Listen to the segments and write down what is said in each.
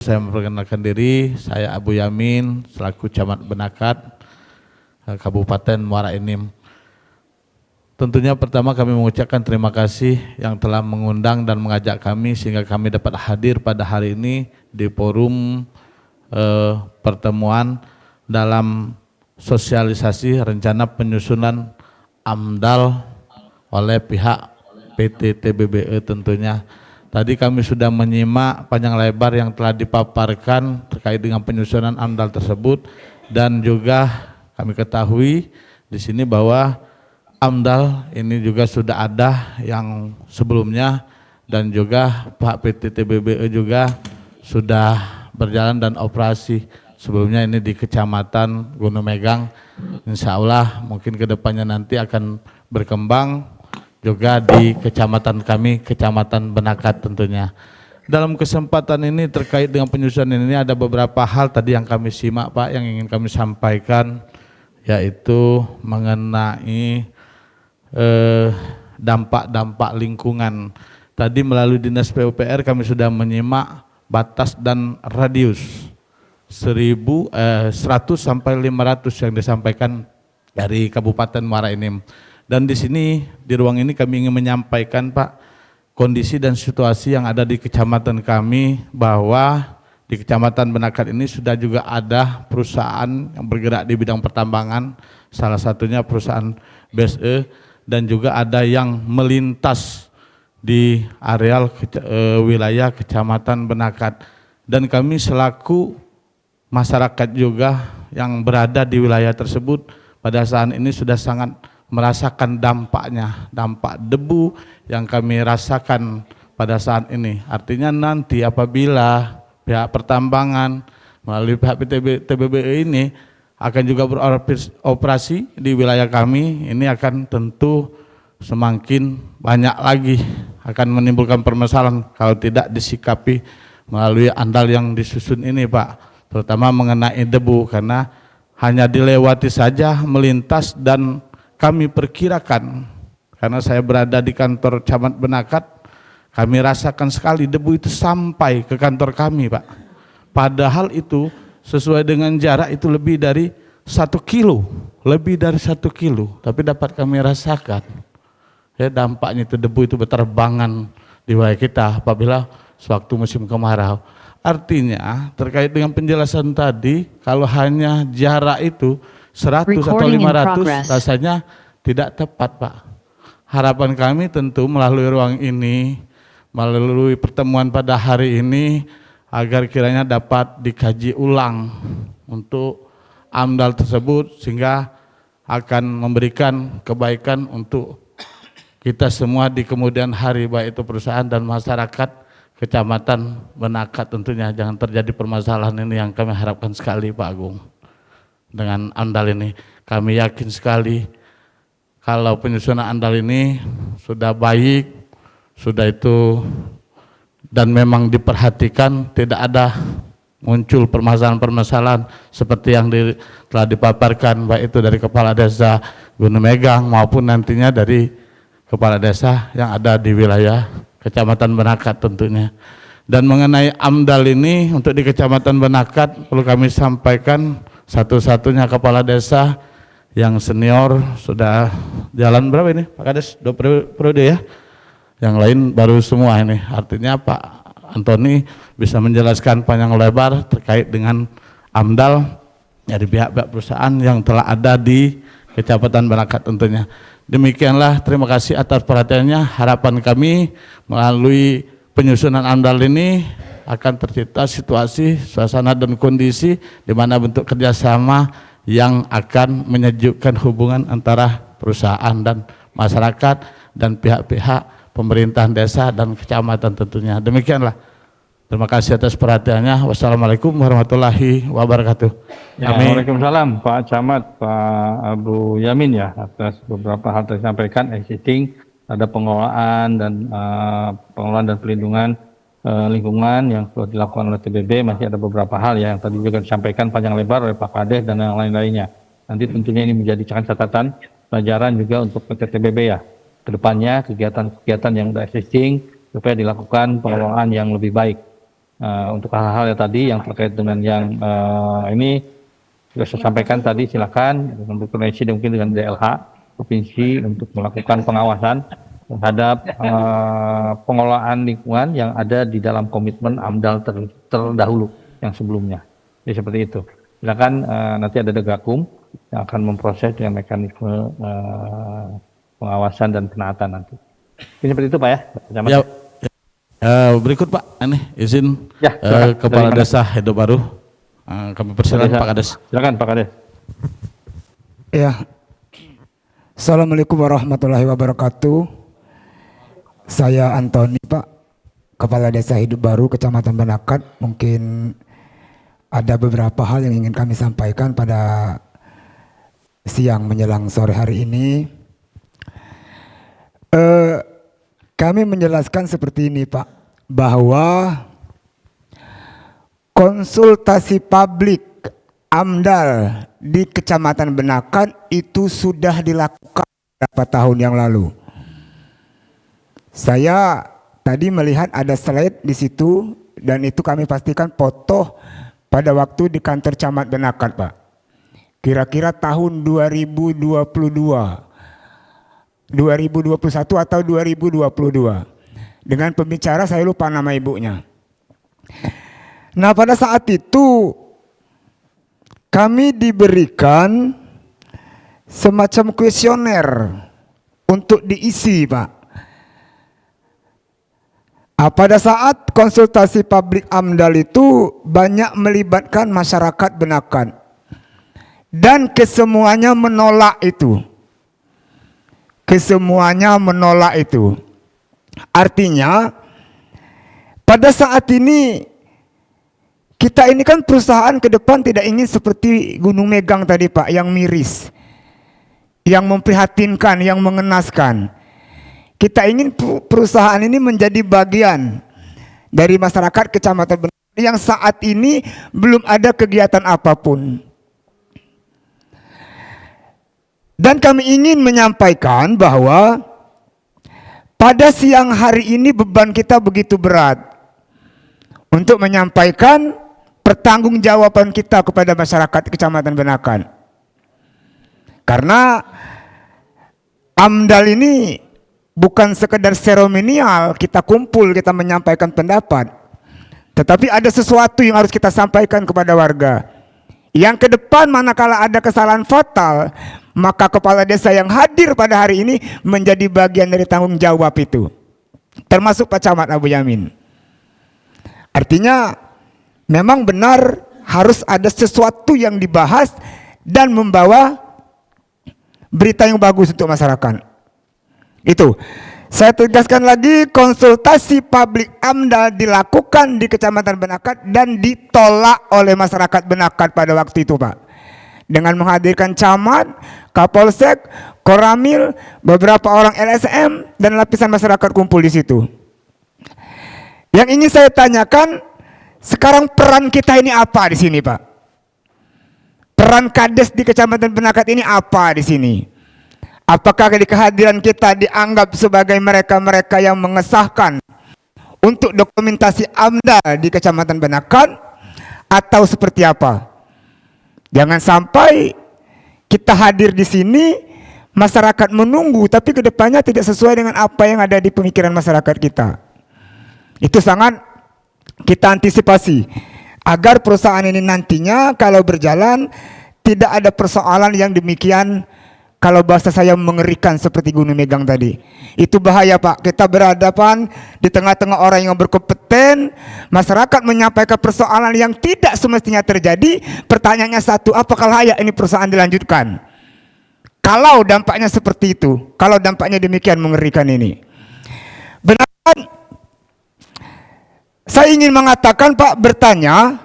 Saya memperkenalkan diri, saya Abu Yamin selaku Camat Benakat Kabupaten Muara Enim. Tentunya pertama kami mengucapkan terima kasih yang telah mengundang dan mengajak kami sehingga kami dapat hadir pada hari ini di forum pertemuan dalam sosialisasi rencana penyusunan AMDAL oleh pihak PT TBBE tentunya. Tadi kami sudah menyimak panjang lebar yang telah dipaparkan terkait dengan penyusunan AMDAL tersebut, dan juga kami ketahui di sini bahwa AMDAL ini juga sudah ada yang sebelumnya, dan juga Pak PT TBBE juga sudah berjalan dan operasi sebelumnya ini di Kecamatan Gunung Megang. Insya Allah mungkin kedepannya nanti akan berkembang juga di kecamatan kami, Kecamatan Benakat tentunya. Dalam kesempatan ini terkait dengan penyusunan ini ada beberapa hal tadi yang kami simak Pak, yang ingin kami sampaikan, yaitu mengenai dampak-dampak lingkungan. Tadi melalui Dinas PUPR kami sudah menyimak batas dan radius 100 sampai 500 yang disampaikan dari Kabupaten Muara Enim. Dan di sini, di ruang ini kami ingin menyampaikan Pak, kondisi dan situasi yang ada di kecamatan kami, bahwa di Kecamatan Benakat ini sudah juga ada perusahaan yang bergerak di bidang pertambangan, salah satunya perusahaan BSE, dan juga ada yang melintas di areal wilayah Kecamatan Benakat. Dan kami selaku masyarakat juga yang berada di wilayah tersebut pada saat ini sudah sangat merasakan dampaknya, dampak debu yang kami rasakan pada saat ini. Artinya nanti apabila pihak pertambangan melalui pihak TBBE ini akan juga beroperasi di wilayah kami, ini akan tentu semakin banyak lagi akan menimbulkan permasalahan kalau tidak disikapi melalui AMDAL yang disusun ini Pak, terutama mengenai debu, karena hanya dilewati saja melintas, dan kami perkirakan, karena saya berada di kantor Camat Benakat, kami rasakan sekali debu itu sampai ke kantor kami Pak. Padahal itu sesuai dengan jarak itu lebih dari 1 kilo, tapi dapat kami rasakan. Ya, dampaknya itu debu itu berterbangan di wilayah kita apabila sewaktu musim kemarau. Artinya terkait dengan penjelasan tadi, kalau hanya jarak itu 100 atau 500 rasanya tidak tepat Pak. Harapan kami tentu melalui ruang ini, melalui pertemuan pada hari ini, agar kiranya dapat dikaji ulang untuk AMDAL tersebut, sehingga akan memberikan kebaikan untuk kita semua di kemudian hari, baik itu perusahaan dan masyarakat Kecamatan Benakat tentunya. Jangan terjadi permasalahan ini yang kami harapkan sekali Pak Agung. Dengan AMDAL ini kami yakin sekali kalau penyusunan AMDAL ini sudah baik, sudah itu, dan memang diperhatikan, tidak ada muncul permasalahan-permasalahan seperti yang telah dipaparkan, baik itu dari Kepala Desa Gunung Megang maupun nantinya dari Kepala Desa yang ada di wilayah Kecamatan Benakat tentunya. Dan mengenai AMDAL ini untuk di Kecamatan Benakat perlu kami sampaikan, satu-satunya kepala desa yang senior sudah jalan berapa ini Pak Kades? 2 periode ya. Yang lain baru semua ini. Artinya Pak Antoni bisa menjelaskan panjang lebar terkait dengan AMDAL dari pihak-pihak perusahaan yang telah ada di Kecamatan Benakat tentunya. Demikianlah, terima kasih atas perhatiannya. Harapan kami melalui penyusunan AMDAL ini akan tercipta situasi, suasana dan kondisi di mana bentuk kerjasama yang akan menyejukkan hubungan antara perusahaan dan masyarakat dan pihak-pihak pemerintahan desa dan kecamatan tentunya. Demikianlah. Terima kasih atas perhatiannya. Wassalamualaikum warahmatullahi wabarakatuh. Ya, waalaikumsalam Pak Camat, Pak Abu Yamin ya, atas beberapa hal yang disampaikan, existing, ada pengelolaan dan pelindungan lingkungan yang sudah dilakukan oleh TBB. Masih ada beberapa hal ya yang tadi juga disampaikan panjang lebar oleh Pak Kades dan yang lain-lainnya. Nanti tentunya ini menjadi catatan pelajaran juga untuk PT TBB ya. Kedepannya kegiatan-kegiatan yang sudah existing supaya dilakukan pengelolaan yang lebih baik. Untuk hal-hal yang tadi yang terkait dengan yang ini sudah saya sampaikan tadi, silakan untuk koordinasi mungkin dengan DLH provinsi untuk melakukan pengawasan terhadap pengelolaan lingkungan yang ada di dalam komitmen AMDAL terdahulu yang sebelumnya. Jadi seperti itu. Silakan nanti ada Degakum yang akan memproses dengan mekanisme pengawasan dan penaatan nanti. Ini seperti itu Pak ya. Ya, berikut Pak, ini izin ya, Kepala Desa Hidup Baru. Kami persilakan Pak Kades. Silakan Pak Kades. Ya. Assalamualaikum warahmatullahi wabarakatuh. Saya Antoni Pak, Kepala Desa Hidup Baru Kecamatan Benakat. Mungkin ada beberapa hal yang ingin kami sampaikan pada siang menjelang sore hari ini. Kami menjelaskan seperti ini Pak, bahwa konsultasi publik AMDAL di Kecamatan Benakat itu sudah dilakukan beberapa tahun yang lalu. Saya tadi melihat ada slide di situ dan itu kami pastikan foto pada waktu di kantor Camat Benakat Pak. Kira-kira tahun 2021 atau 2022. Dengan pembicara saya lupa nama ibunya. Nah pada saat itu kami diberikan semacam kuesioner untuk diisi Pak. Pada saat konsultasi publik AMDAL itu banyak melibatkan masyarakat Benakat. Dan kesemuanya menolak itu. Kesemuanya menolak itu. Artinya pada saat ini kita ini kan perusahaan ke depan tidak ingin seperti Gunung Megang tadi Pak, yang miris, yang memprihatinkan, yang mengenaskan. Kita ingin perusahaan ini menjadi bagian dari masyarakat Kecamatan Benakat yang saat ini belum ada kegiatan apapun. Dan kami ingin menyampaikan bahwa pada siang hari ini beban kita begitu berat untuk menyampaikan pertanggungjawaban kita kepada masyarakat Kecamatan Benakat. Karena AMDAL ini bukan sekedar seremonial, kita kumpul, kita menyampaikan pendapat. Tetapi ada sesuatu yang harus kita sampaikan kepada warga. Yang ke depan manakala ada kesalahan fatal, maka kepala desa yang hadir pada hari ini menjadi bagian dari tanggung jawab itu. Termasuk Pak Camat Abu Yamin. Artinya memang benar harus ada sesuatu yang dibahas dan membawa berita yang bagus untuk masyarakat. Itu. Saya tegaskan lagi, konsultasi publik AMDAL dilakukan di Kecamatan Benakat dan ditolak oleh masyarakat Benakat pada waktu itu Pak. Dengan menghadirkan camat, Kapolsek, Koramil, beberapa orang LSM dan lapisan masyarakat kumpul di situ. Yang ingin saya tanyakan, sekarang peran kita ini apa di sini Pak? Peran Kades di Kecamatan Benakat ini apa di sini? Apakah di kehadiran kita dianggap sebagai mereka-mereka yang mengesahkan untuk dokumentasi AMDAL di Kecamatan Benakat atau seperti apa? Jangan sampai kita hadir di sini, masyarakat menunggu tapi kedepannya tidak sesuai dengan apa yang ada di pemikiran masyarakat kita. Itu sangat kita antisipasi agar perusahaan ini nantinya kalau berjalan tidak ada persoalan yang demikian. Kalau bahasa saya mengerikan seperti Gunung Megang tadi. Itu bahaya Pak. Kita berhadapan di tengah-tengah orang yang berkompeten. Masyarakat menyampaikan persoalan yang tidak semestinya terjadi. Pertanyaannya satu, apakah layak ini perusahaan dilanjutkan? Kalau dampaknya seperti itu. Kalau dampaknya demikian mengerikan ini. Benar. Saya ingin mengatakan Pak, bertanya,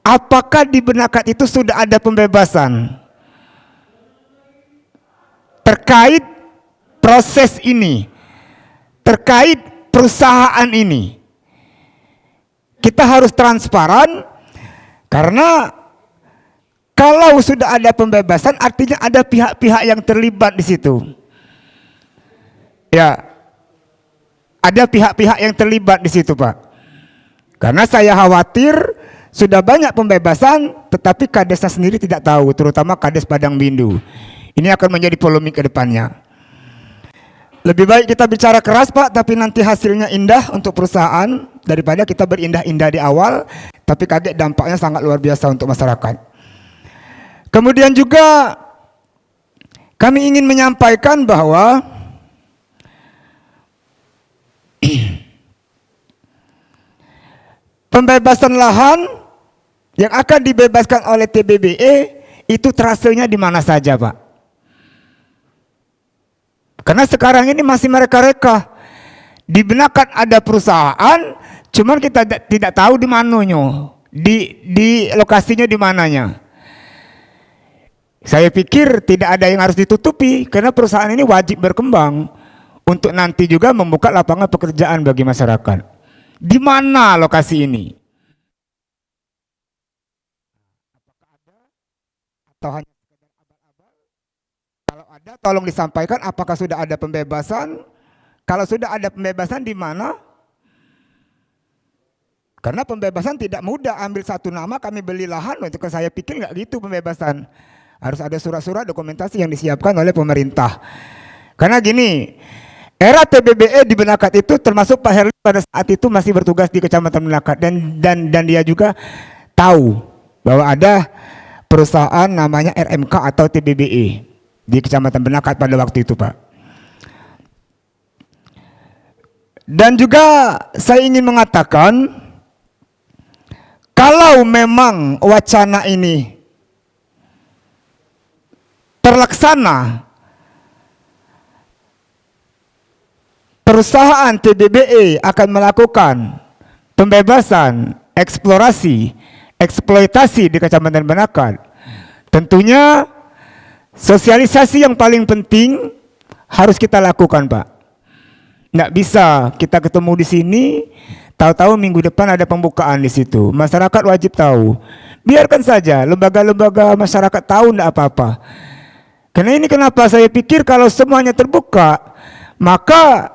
apakah di Benakat itu sudah ada pembebasan terkait proses ini, terkait perusahaan ini? Kita harus transparan, karena kalau sudah ada pembebasan artinya ada pihak-pihak yang terlibat di situ. Ya, ada pihak-pihak yang terlibat di situ Pak. Karena saya khawatir sudah banyak pembebasan, tetapi kadesnya sendiri tidak tahu, terutama Kades Padang Bindu. Ini akan menjadi polemik ke depannya. Lebih baik kita bicara keras Pak, tapi nanti hasilnya indah untuk perusahaan, daripada kita berindah-indah di awal, tapi kaget dampaknya sangat luar biasa untuk masyarakat. Kemudian juga kami ingin menyampaikan bahwa pembebasan lahan yang akan dibebaskan oleh TBBE itu trasenya di mana saja Pak. Karena sekarang ini masih mereka-reka. Di Benakat ada perusahaan, cuman kita tidak tahu di mananya, di lokasinya di mananya. Saya pikir tidak ada yang harus ditutupi, karena perusahaan ini wajib berkembang untuk nanti juga membuka lapangan pekerjaan bagi masyarakat. Di mana lokasi ini? Apakah ada atau hanya sekedar abal-abal? Kalau ada, tolong disampaikan apakah sudah ada pembebasan. Kalau sudah ada pembebasan di mana? Karena pembebasan tidak mudah, ambil satu nama kami beli lahan, untuk saya pikir nggak gitu pembebasan. Harus ada surat-surat dokumentasi yang disiapkan oleh pemerintah. Karena gini, era TBBE di Benakat itu termasuk Pak Herli pada saat itu masih bertugas di Kecamatan Benakat, dan dia juga tahu bahwa ada perusahaan namanya RMK atau TBBE di Kecamatan Benakat pada waktu itu Pak. Dan juga saya ingin mengatakan, kalau memang wacana ini terlaksana, perusahaan TBBE akan melakukan pembebasan, eksplorasi, eksploitasi di Kecamatan Benakat. Tentunya sosialisasi yang paling penting harus kita lakukan Pak. Nggak bisa kita ketemu di sini, tahu-tahu minggu depan ada pembukaan di situ. Masyarakat wajib tahu. Biarkan saja lembaga-lembaga masyarakat tahu, nggak apa-apa. Karena ini kenapa saya pikir kalau semuanya terbuka, maka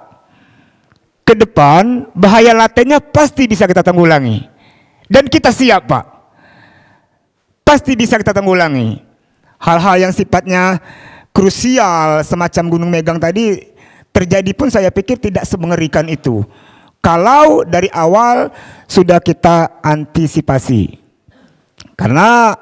ke depan bahaya latennya pasti bisa kita tanggulangi. Dan kita siap Pak. Pasti bisa kita tanggulangi. Hal-hal yang sifatnya krusial semacam Gunung Megang tadi terjadi pun saya pikir tidak semengerikan itu. Kalau dari awal sudah kita antisipasi. Karena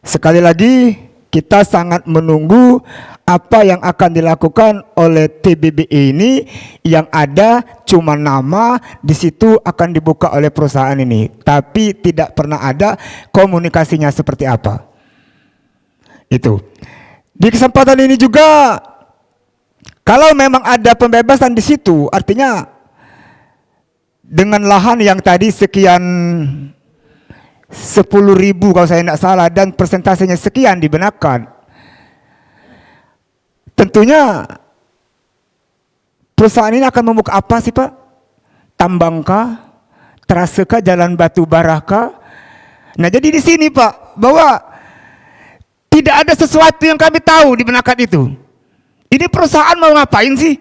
sekali lagi kita sangat menunggu apa yang akan dilakukan oleh TBBE ini, yang ada cuma nama di situ akan dibuka oleh perusahaan ini, tapi tidak pernah ada komunikasinya seperti apa. Itu. Di kesempatan ini juga, kalau memang ada pembebasan di situ, artinya dengan lahan yang tadi sekian 10.000 kalau saya tidak salah, dan persentasenya sekian di Benakat, tentunya perusahaan ini akan membuka apa sih Pak? Tambangkah? Trasekah? Jalan batu barakah? Nah jadi di sini Pak, bahwa tidak ada sesuatu yang kami tahu di Benakat itu. Ini perusahaan mau ngapain sih?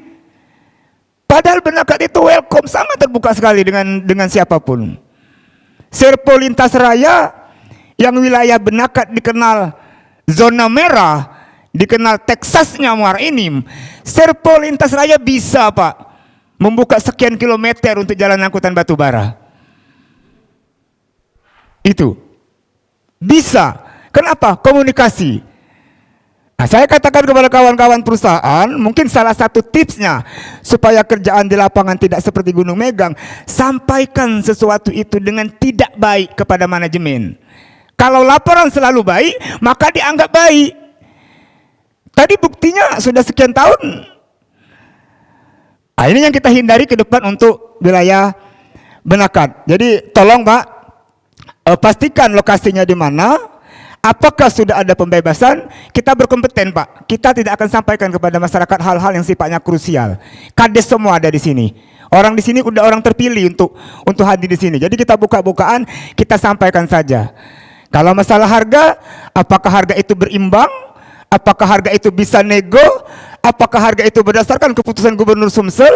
Padahal Benakat itu welcome, sangat terbuka sekali dengan siapapun. Serpo lintas raya yang wilayah Benakat dikenal zona merah, dikenal Texasnya Muara Enim. Serpo lintas raya bisa Pak membuka sekian kilometer untuk jalan angkutan batu bara. Itu bisa. Kenapa? Komunikasi. Nah, saya katakan kepada kawan-kawan perusahaan, mungkin salah satu tipsnya supaya kerjaan di lapangan tidak seperti Gunung Megang, sampaikan sesuatu itu dengan tidak baik kepada manajemen. Kalau laporan selalu baik, maka dianggap baik. Tadi buktinya sudah sekian tahun. Nah, ini yang kita hindari ke depan untuk wilayah Benakat. Jadi tolong Pak, pastikan lokasinya di mana. Apakah sudah ada pembebasan? Kita berkompeten Pak. Kita tidak akan sampaikan kepada masyarakat hal-hal yang sifatnya krusial. Kades semua ada di sini. Orang di sini udah orang terpilih untuk hadir di sini. Jadi kita buka-bukaan, kita sampaikan saja. Kalau masalah harga, apakah harga itu berimbang? Apakah harga itu bisa nego? Apakah harga itu berdasarkan keputusan Gubernur Sumsel?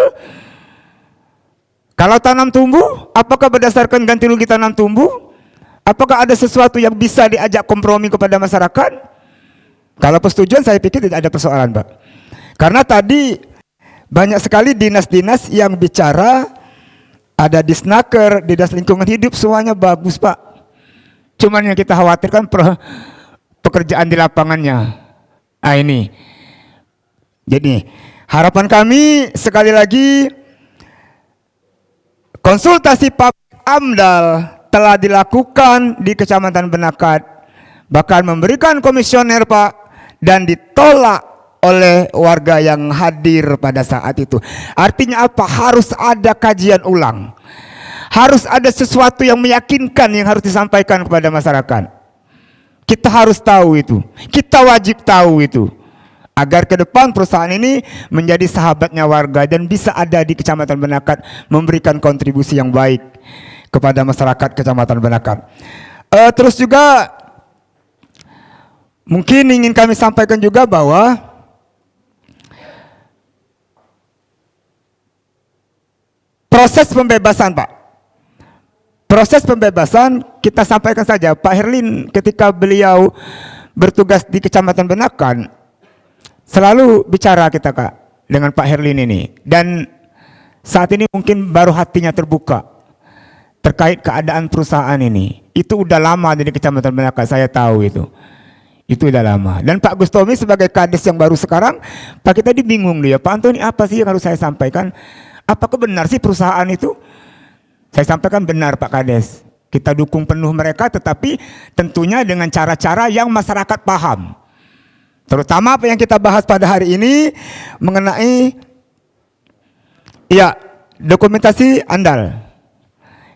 Kalau tanam tumbuh, apakah berdasarkan ganti rugi tanam tumbuh? Apakah ada sesuatu yang bisa diajak kompromi kepada masyarakat? Kalau persetujuan saya pikir tidak ada persoalan, Pak. Karena tadi banyak sekali dinas-dinas yang bicara, ada Disnaker, Dinas Lingkungan Hidup, semuanya bagus, Pak. Cuman yang kita khawatirkan pekerjaan di lapangannya. Nah ini. Jadi harapan kami sekali lagi, konsultasi Publik AMDAL telah dilakukan di Kecamatan Benakat, bahkan memberikan komisioner, Pak, dan ditolak oleh warga yang hadir pada saat itu. Artinya apa? Harus ada kajian ulang, harus ada sesuatu yang meyakinkan yang harus disampaikan kepada masyarakat. Kita harus tahu itu, kita wajib tahu itu, agar ke depan perusahaan ini menjadi sahabatnya warga dan bisa ada di Kecamatan Benakat, memberikan kontribusi yang baik kepada masyarakat Kecamatan Benakat. Terus juga mungkin ingin kami sampaikan juga bahwa proses pembebasan, Pak, proses pembebasan kita sampaikan saja. Pak Herlin ketika beliau bertugas di Kecamatan Benakan selalu bicara kita, Kak, dengan Pak Herlin ini, dan saat ini mungkin baru hatinya terbuka terkait keadaan perusahaan ini. Itu udah lama dari Kecamatan Benakat, saya tahu itu udah lama. Dan Pak Gustomi sebagai kades yang baru sekarang, Pak, kita bingung dia, Pak Antoni, apa sih yang harus saya sampaikan? Apakah benar sih perusahaan itu? Saya sampaikan benar, Pak Kades, kita dukung penuh mereka, tetapi tentunya dengan cara-cara yang masyarakat paham. Terutama apa yang kita bahas pada hari ini mengenai dokumentasi AMDAL.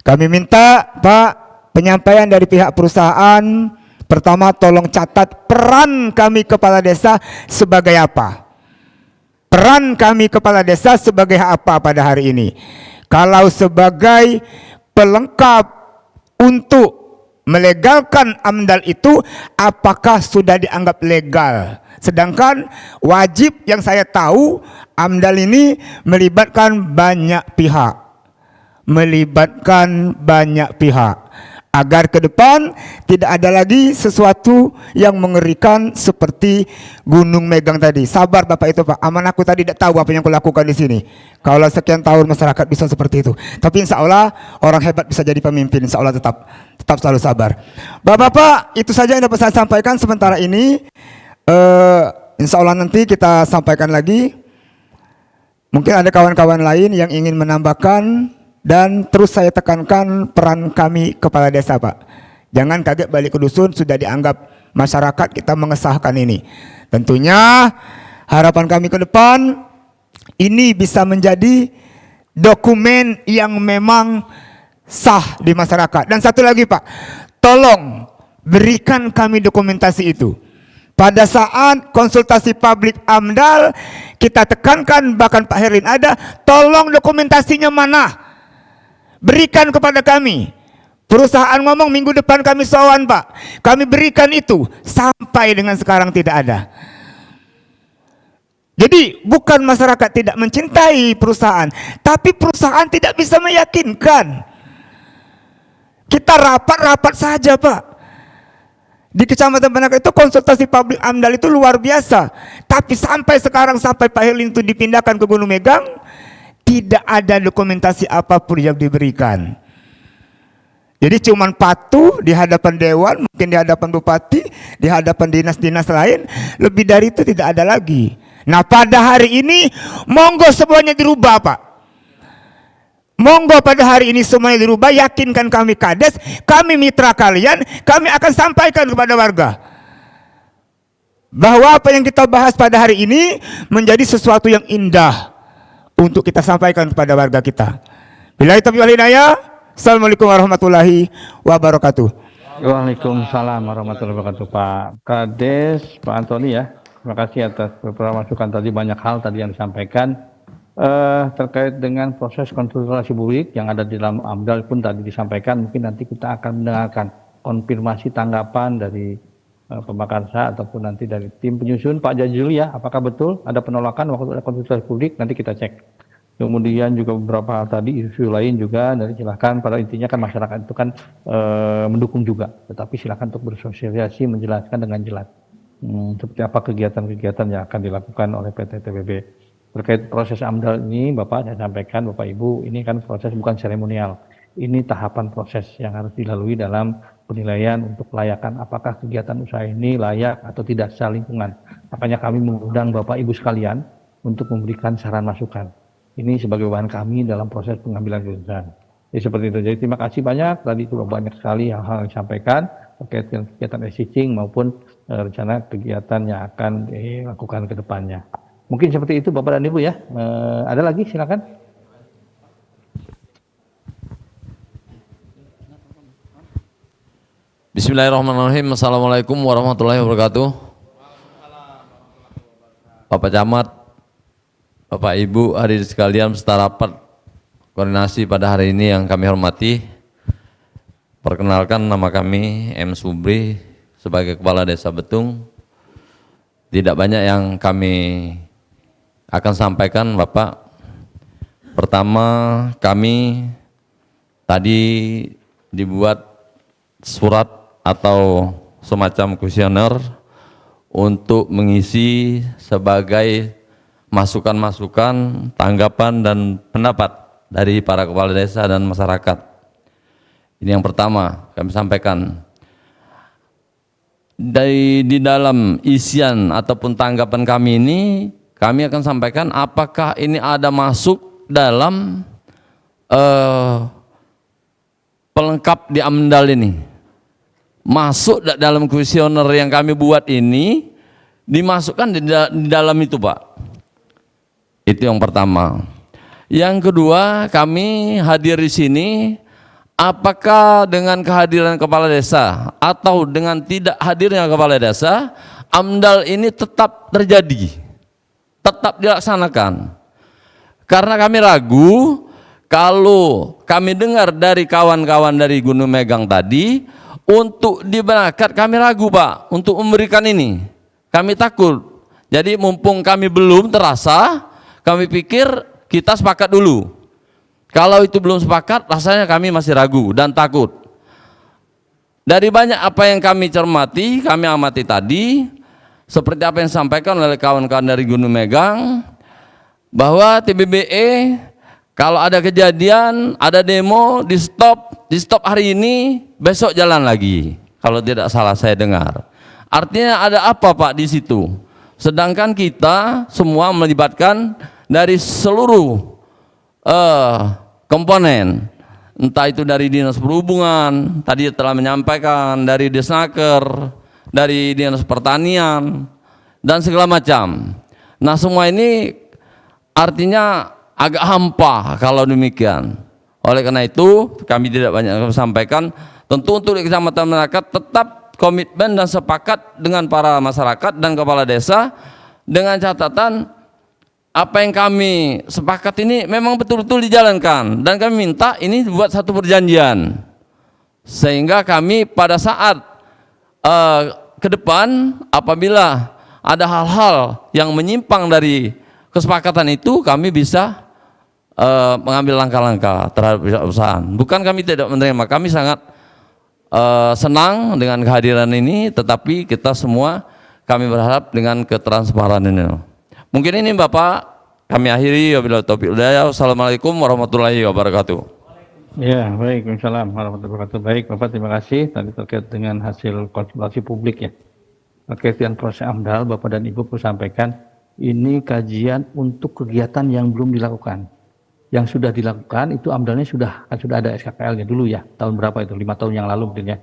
Kami minta, Pak, penyampaian dari pihak perusahaan, pertama tolong catat peran kami kepala desa sebagai apa. Peran kami kepala desa sebagai apa pada hari ini. Kalau sebagai pelengkap untuk melegalkan AMDAL itu, apakah sudah dianggap legal? Sedangkan wajib yang saya tahu, AMDAL ini melibatkan banyak pihak. Agar ke depan tidak ada lagi sesuatu yang mengerikan seperti Gunung Megang tadi. Sabar Bapak itu, Pak. Aman aku tadi tidak tahu apa yang kulakukan di sini. Kalau sekian tahun masyarakat bisa seperti itu. Tapi insya Allah orang hebat bisa jadi pemimpin. Insya Allah tetap selalu sabar. Bapak-bapak, itu saja yang dapat saya sampaikan sementara ini. Insya Allah nanti kita sampaikan lagi. Mungkin ada kawan-kawan lain yang ingin menambahkan. Dan terus saya tekankan peran kami kepala desa, Pak. Jangan kaget balik ke dusun sudah dianggap masyarakat kita mengesahkan ini. Tentunya harapan kami ke depan ini bisa menjadi dokumen yang memang sah di masyarakat. Dan satu lagi, Pak, tolong berikan kami dokumentasi itu. Pada saat konsultasi publik AMDAL kita tekankan, bahkan Pak Herlin ada, tolong dokumentasinya mana? Berikan kepada kami. Perusahaan ngomong minggu depan kami sowan, Pak. Kami berikan itu. Sampai dengan sekarang tidak ada. Jadi bukan masyarakat tidak mencintai perusahaan, tapi perusahaan tidak bisa meyakinkan. Kita rapat-rapat saja, Pak. Di Kecamatan Benakat itu konsultasi publik AMDAL itu luar biasa. Tapi sampai sekarang, sampai Pak Herlin itu dipindahkan ke Gunung Megang, tidak ada dokumentasi apapun yang diberikan. Jadi cuman patuh di hadapan dewan, mungkin di hadapan bupati, di hadapan dinas-dinas lain. Lebih dari itu tidak ada lagi. Nah pada hari ini monggo semuanya dirubah, Pak. Monggo pada hari ini semuanya dirubah. Yakinkan kami kades, kami mitra kalian, kami akan sampaikan kepada warga bahwa apa yang kita bahas pada hari ini menjadi sesuatu yang indah untuk kita sampaikan kepada warga kita. Billahi taufiq wal hidayah. Assalamualaikum warahmatullahi wabarakatuh. Waalaikumsalam warahmatullahi wabarakatuh, Pak Kades, Pak Antoni ya. Terima kasih atas beberapa masukan tadi, banyak hal tadi yang disampaikan terkait dengan proses konsultasi publik yang ada di dalam AMDAL pun tadi disampaikan. Mungkin nanti kita akan mendengarkan konfirmasi tanggapan dari pemakarsa ataupun nanti dari tim penyusun Pak Jajuli ya, apakah betul ada penolakan waktu ada konsultasi publik, nanti kita cek. kemudian juga beberapa hal tadi isu lain juga dari silakan. Pada intinya kan masyarakat itu kan mendukung juga, tetapi silakan untuk bersosialisasi menjelaskan dengan jelas seperti apa kegiatan-kegiatan yang akan dilakukan oleh PT TBB. Terkait proses AMDAL ini, Bapak saya sampaikan, Bapak Ibu, ini kan proses bukan seremonial. Ini tahapan proses yang harus dilalui dalam penilaian untuk kelayakan apakah kegiatan usaha ini layak atau tidak secara lingkungan. Makanya kami mengundang Bapak Ibu sekalian untuk memberikan saran masukan. Ini sebagai bahan kami dalam proses pengambilan keputusan. Jadi seperti itu. Jadi terima kasih banyak. Tadi itu banyak sekali hal-hal yang disampaikan terkait dengan kegiatan existing maupun rencana kegiatan yang akan dilakukan ke depannya. Mungkin seperti itu Bapak dan Ibu ya. Ada lagi silakan. Bismillahirrahmanirrahim. Assalamualaikum warahmatullahi wabarakatuh. Bapak Camat, Bapak Ibu, hadirin sekalian peserta rapat koordinasi pada hari ini yang kami hormati. Perkenalkan, nama kami M. Subri sebagai Kepala Desa Betung. Tidak banyak yang kami akan sampaikan Bapak. Pertama, kami tadi dibuat surat atau semacam kuesioner untuk mengisi sebagai masukan-masukan, tanggapan dan pendapat dari para kepala desa dan masyarakat. Ini yang pertama kami sampaikan. Di dalam isian ataupun tanggapan kami ini, kami akan sampaikan apakah ini ada masuk dalam pelengkap di AMDAL ini. Masuk dalam kuesioner yang kami buat ini, dimasukkan di dalam itu Pak. Itu yang pertama. Yang kedua, kami hadir di sini, apakah dengan kehadiran kepala desa atau dengan tidak hadirnya kepala desa, AMDAL ini tetap terjadi, tetap dilaksanakan. Karena kami ragu, kalau kami dengar dari kawan-kawan dari Gunung Megang tadi, untuk diberangkat kami ragu Pak, untuk memberikan ini. Kami takut. Jadi mumpung kami belum terasa, kami pikir kita sepakat dulu. Kalau itu belum sepakat, rasanya kami masih ragu dan takut. Dari banyak apa yang kami cermati, kami amati tadi, seperti apa yang disampaikan oleh kawan-kawan dari Gunung Megang, bahwa TBBE kalau ada kejadian, ada demo, di stop hari ini, besok jalan lagi. Kalau tidak salah saya dengar. Artinya ada apa Pak di situ? Sedangkan kita semua melibatkan dari seluruh komponen, entah itu dari Dinas Perhubungan, tadi telah menyampaikan, dari Disnaker, dari Dinas Pertanian, dan segala macam. Nah semua ini artinya agak hampa kalau demikian. Oleh karena itu kami tidak banyak sampaikan. Tentu untuk di kecamatan masyarakat tetap komitmen dan sepakat dengan para masyarakat dan kepala desa, dengan catatan apa yang kami sepakat ini memang betul-betul dijalankan, dan kami minta ini buat satu perjanjian sehingga kami pada saat ke depan apabila ada hal-hal yang menyimpang dari kesepakatan itu, kami bisa mengambil langkah-langkah terhadap perusahaan. Bukan kami tidak menerima, kami sangat senang dengan kehadiran ini, tetapi kita semua kami berharap dengan ketransparan ini. Mungkin ini Bapak, kami akhiri. Wabillahi taufiq wal hidayah. Wassalamualaikum warahmatullahi wabarakatuh. Ya, baik. Waalaikumsalam warahmatullahi wabarakatuh. Baik, Bapak, terima kasih. Tadi terkait dengan hasil konsultasi publik ya. Terkait dengan proses AMDAL, Bapak dan Ibu perlu sampaikan, ini kajian untuk kegiatan yang belum dilakukan. Yang sudah dilakukan itu AMDAL-nya sudah ada SKKL-nya dulu ya, tahun berapa itu, 5 tahun yang lalu mungkin ya.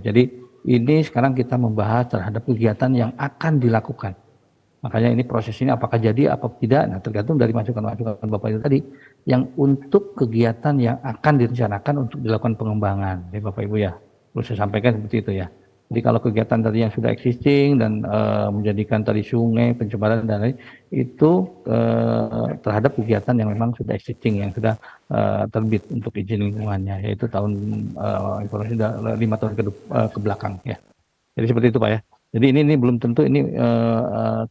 Jadi ini sekarang kita membahas terhadap kegiatan yang akan dilakukan. Makanya ini proses ini apakah jadi apa tidak, nah tergantung dari masukan-masukan Bapak itu tadi, yang untuk kegiatan yang akan direncanakan untuk dilakukan pengembangan. Jadi Bapak Ibu ya, perlu saya sampaikan seperti itu ya. Jadi kalau kegiatan tadi yang sudah existing dan menjadikan tadi sungai, pencemaran dan lain itu terhadap kegiatan yang memang sudah existing, yang sudah terbit untuk izin lingkungannya, yaitu tahun informasi 5 tahun ke belakang ya. Jadi seperti itu Pak ya. Jadi ini belum tentu ini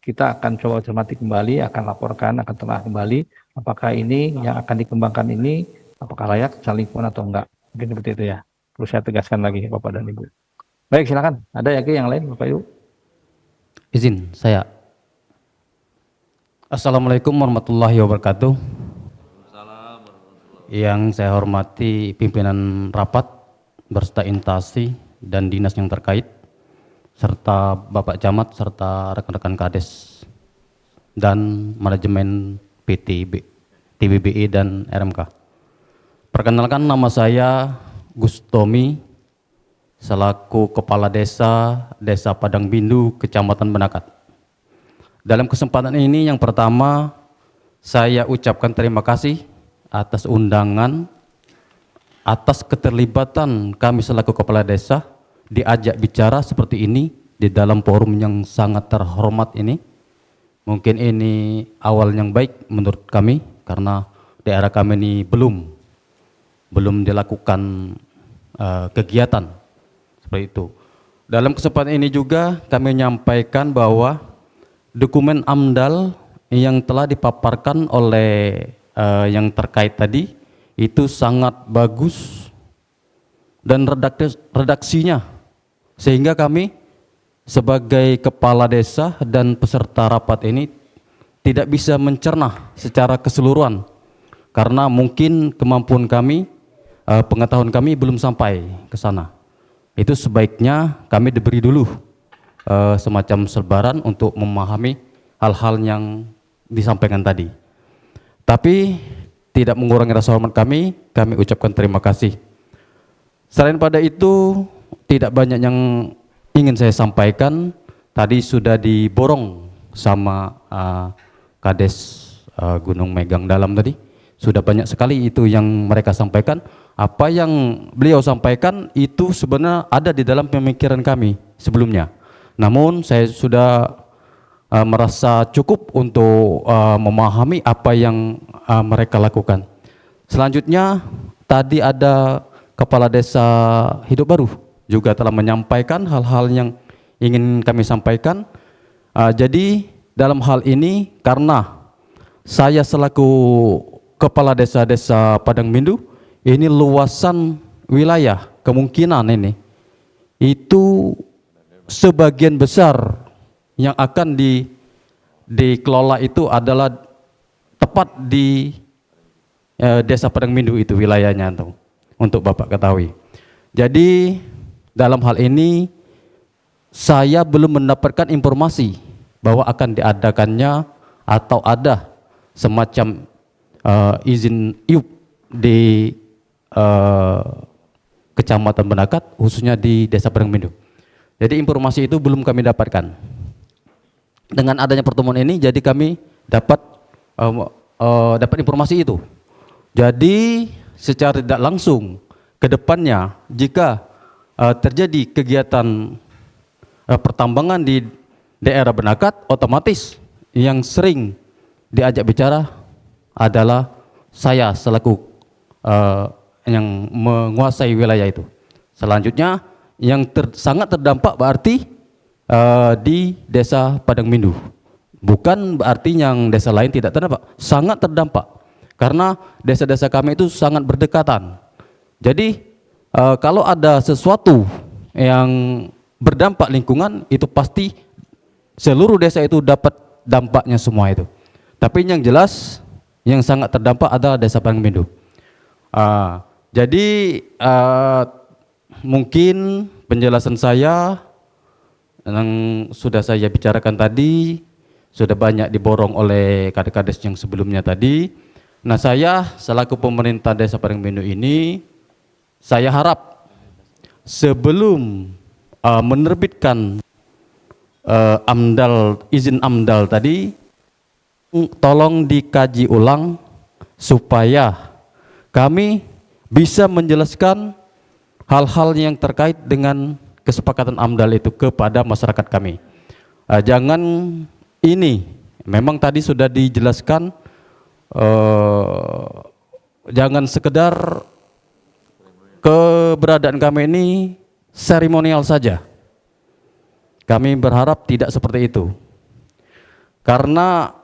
kita akan coba cermati kembali, akan laporkan, akan telah kembali apakah ini yang akan dikembangkan ini apakah layak secara lingkungan atau enggak. Mungkin seperti itu ya. Perlu saya tegaskan lagi Bapak dan Ibu. Baik, silakan. Ada lagi yang lain Bapak Ibu? Izin saya. Assalamualaikum warahmatullahi wabarakatuh. Yang saya hormati pimpinan rapat berserta instansi dan dinas yang terkait, serta Bapak Camat serta rekan-rekan Kades dan manajemen PT TBBI dan RMK. Perkenalkan, nama saya Gus Tomi selaku Kepala Desa Padang Bindu, Kecamatan Benakat. Dalam kesempatan ini yang pertama saya ucapkan terima kasih atas undangan, atas keterlibatan kami selaku Kepala Desa diajak bicara seperti ini di dalam forum yang sangat terhormat ini. Mungkin ini awal yang baik menurut kami karena daerah kami ini belum dilakukan kegiatan seperti itu. Dalam kesempatan ini juga kami menyampaikan bahwa dokumen AMDAL yang telah dipaparkan oleh yang terkait tadi itu sangat bagus dan redaksinya, sehingga kami sebagai kepala desa dan peserta rapat ini tidak bisa mencerna secara keseluruhan karena mungkin kemampuan kami, pengetahuan kami belum sampai ke sana. Itu sebaiknya kami diberi dulu semacam selebaran untuk memahami hal-hal yang disampaikan tadi. Tapi tidak mengurangi rasa hormat kami ucapkan terima kasih. Selain pada itu, tidak banyak yang ingin saya sampaikan. Tadi sudah diborong sama Kades Gunung Megang Dalam tadi. Sudah banyak sekali itu yang mereka sampaikan. Apa yang beliau sampaikan itu sebenarnya ada di dalam pemikiran kami sebelumnya. Namun saya sudah merasa cukup untuk memahami apa yang mereka lakukan. Selanjutnya tadi ada Kepala Desa Hidup Baru juga telah menyampaikan hal-hal yang ingin kami sampaikan. Jadi dalam hal ini karena saya selaku Kepala Desa Padang Bindu, ini luasan wilayah kemungkinan ini itu sebagian besar yang akan dikelola itu adalah tepat di Desa Padang Bindu itu wilayahnya untuk Bapak ketahui. Jadi dalam hal ini saya belum mendapatkan informasi bahwa akan diadakannya atau ada semacam izin IUP di Kecamatan Benakat khususnya di Desa Padang Bindu. Jadi informasi itu belum kami dapatkan. Dengan adanya pertemuan ini, jadi kami dapat informasi itu. Jadi secara tidak langsung ke depannya, jika terjadi kegiatan pertambangan di daerah Benakat, otomatis yang sering diajak bicara adalah saya selaku yang menguasai wilayah itu. Selanjutnya yang sangat terdampak berarti di Desa Padang Bindu. Bukan berarti yang desa lain tidak terdampak, sangat terdampak. Karena desa-desa kami itu sangat berdekatan. Jadi kalau ada sesuatu yang berdampak lingkungan, itu pasti seluruh desa itu dapat dampaknya semua itu. Tapi yang jelas yang sangat terdampak adalah Desa Padang Bindu. Jadi mungkin penjelasan saya yang sudah saya bicarakan tadi sudah banyak diborong oleh kades-kades yang sebelumnya tadi. Nah, saya selaku pemerintah Desa Padang Bindu ini, saya harap sebelum menerbitkan izin AMDAL tadi, tolong dikaji ulang supaya kami bisa menjelaskan hal-hal yang terkait dengan kesepakatan AMDAL itu kepada masyarakat kami. Jangan ini, memang tadi sudah dijelaskan, jangan sekedar keberadaan kami ini seremonial saja. Kami berharap tidak seperti itu. Karena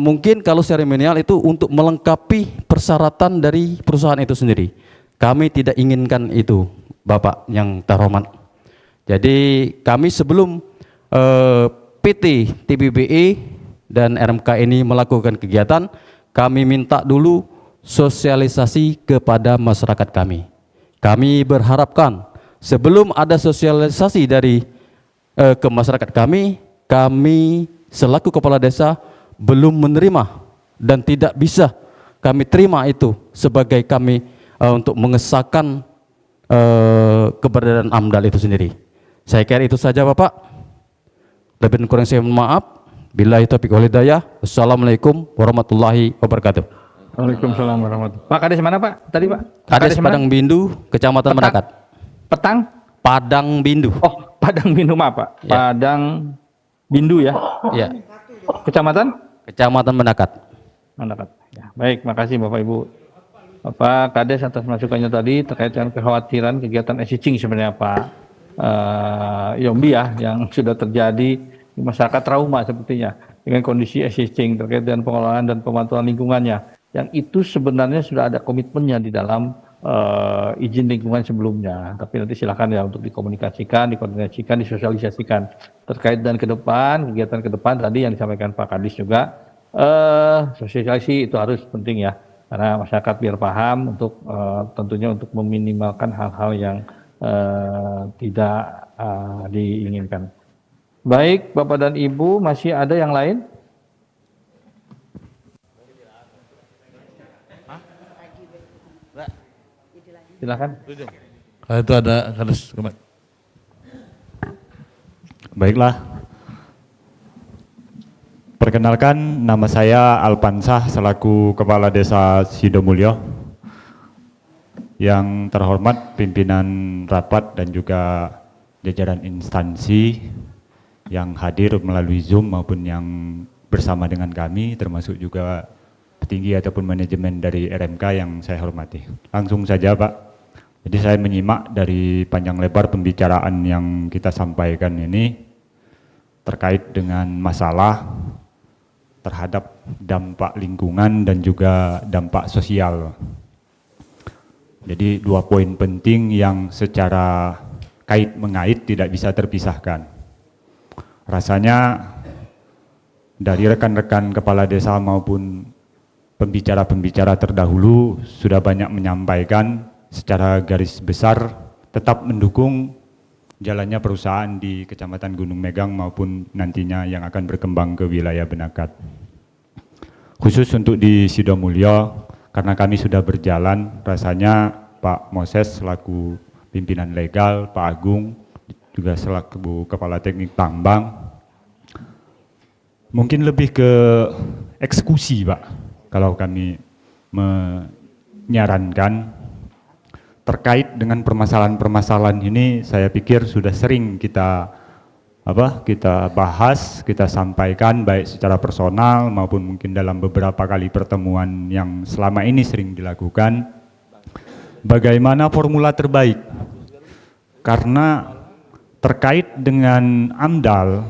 mungkin kalau seremonial itu untuk melengkapi persyaratan dari perusahaan itu sendiri. Kami tidak inginkan itu, Bapak yang terhormat. Jadi kami sebelum PT TBBE dan RMK ini melakukan kegiatan, kami minta dulu sosialisasi kepada masyarakat kami. Kami berharapkan sebelum ada sosialisasi dari ke masyarakat kami selaku kepala desa belum menerima dan tidak bisa kami terima itu sebagai kami untuk mengesahkan keberadaan AMDAL itu sendiri. Saya kira itu saja Bapak. Lebih dan kurang saya mohon maaf. Billahi taufiq wal hidayah. Wassalamualaikum warahmatullahi wabarakatuh. Waalaikumsalam warahmatullahi. Pak Kades mana Pak? Tadi Pak? Kades Padang Bindu, Kecamatan Mendakat. Petang? Padang Bindu. Oh, Padang Bindu maaf Pak. Ya. Padang Bindu ya. Ya, Kecamatan? Kecamatan Mendakat. Mendakat. Ya, baik, makasih Bapak Ibu. Bapak Kades atas masukannya tadi terkait dengan kekhawatiran kegiatan existing sebenarnya Pak Yombi ya, yang sudah terjadi di masyarakat trauma sepertinya dengan kondisi existing terkait dengan pengelolaan dan pemantauan lingkungannya, yang itu sebenarnya sudah ada komitmennya di dalam izin lingkungan sebelumnya, tapi nanti silakan ya untuk dikomunikasikan, dikoordinasikan, disosialisasikan terkait dan ke depan, kegiatan ke depan tadi yang disampaikan Pak Kadis juga, sosialisasi itu harus penting ya, karena masyarakat biar paham untuk tentunya untuk meminimalkan hal-hal yang tidak diinginkan. Baik, Bapak dan Ibu, masih ada yang lain? Silakan. Kalau itu ada harus Baiklah. Perkenalkan, nama saya Alpansah selaku Kepala Desa Sidomulyo. Yang terhormat pimpinan rapat dan juga jajaran instansi yang hadir melalui Zoom maupun yang bersama dengan kami, termasuk juga petinggi ataupun manajemen dari RMK yang saya hormati. Langsung saja Pak. Jadi saya menyimak dari panjang lebar pembicaraan yang kita sampaikan ini terkait dengan masalah terhadap dampak lingkungan dan juga dampak sosial. Jadi 2 poin penting yang secara kait-mengait tidak bisa terpisahkan. Rasanya dari rekan-rekan kepala desa maupun pembicara-pembicara terdahulu sudah banyak menyampaikan secara garis besar tetap mendukung jalannya perusahaan di Kecamatan Gunung Megang maupun nantinya yang akan berkembang ke wilayah Benakat. Khusus untuk di Sidomulyo, karena kami sudah berjalan, rasanya Pak Moses selaku pimpinan legal, Pak Agung juga selaku Kepala Teknik Tambang, mungkin lebih ke eksekusi Pak, kalau kami menyarankan. Terkait dengan permasalahan-permasalahan ini, saya pikir sudah sering kita bahas, kita sampaikan baik secara personal maupun mungkin dalam beberapa kali pertemuan yang selama ini sering dilakukan. Bagaimana formula terbaik? Karena terkait dengan AMDAL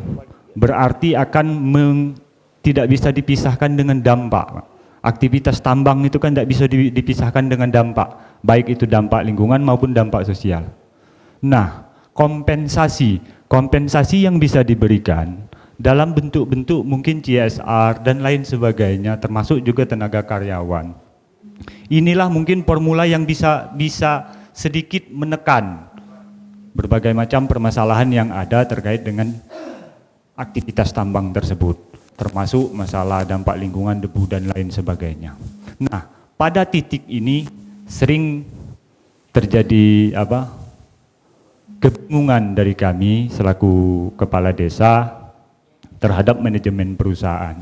berarti akan tidak bisa dipisahkan dengan dampak. Aktivitas tambang itu kan tidak bisa dipisahkan dengan dampak, baik itu dampak lingkungan maupun dampak sosial. Nah, kompensasi yang bisa diberikan dalam bentuk-bentuk mungkin CSR dan lain sebagainya, termasuk juga tenaga karyawan. Inilah mungkin formula yang bisa sedikit menekan berbagai macam permasalahan yang ada terkait dengan aktivitas tambang tersebut, termasuk masalah dampak lingkungan, debu dan lain sebagainya. Nah, pada titik ini sering terjadi kebingungan dari kami selaku kepala desa terhadap manajemen perusahaan.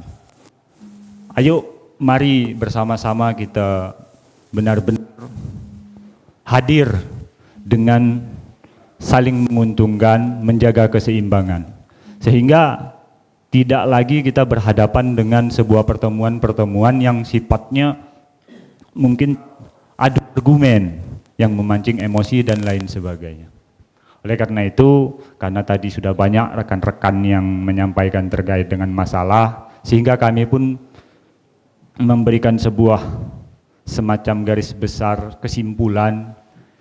Ayo mari bersama-sama kita benar-benar hadir dengan saling menguntungkan, menjaga keseimbangan, sehingga tidak lagi kita berhadapan dengan sebuah pertemuan-pertemuan yang sifatnya mungkin adu argumen yang memancing emosi dan lain sebagainya. Oleh karena itu, karena tadi sudah banyak rekan-rekan yang menyampaikan terkait dengan masalah, sehingga kami pun memberikan sebuah semacam garis besar kesimpulan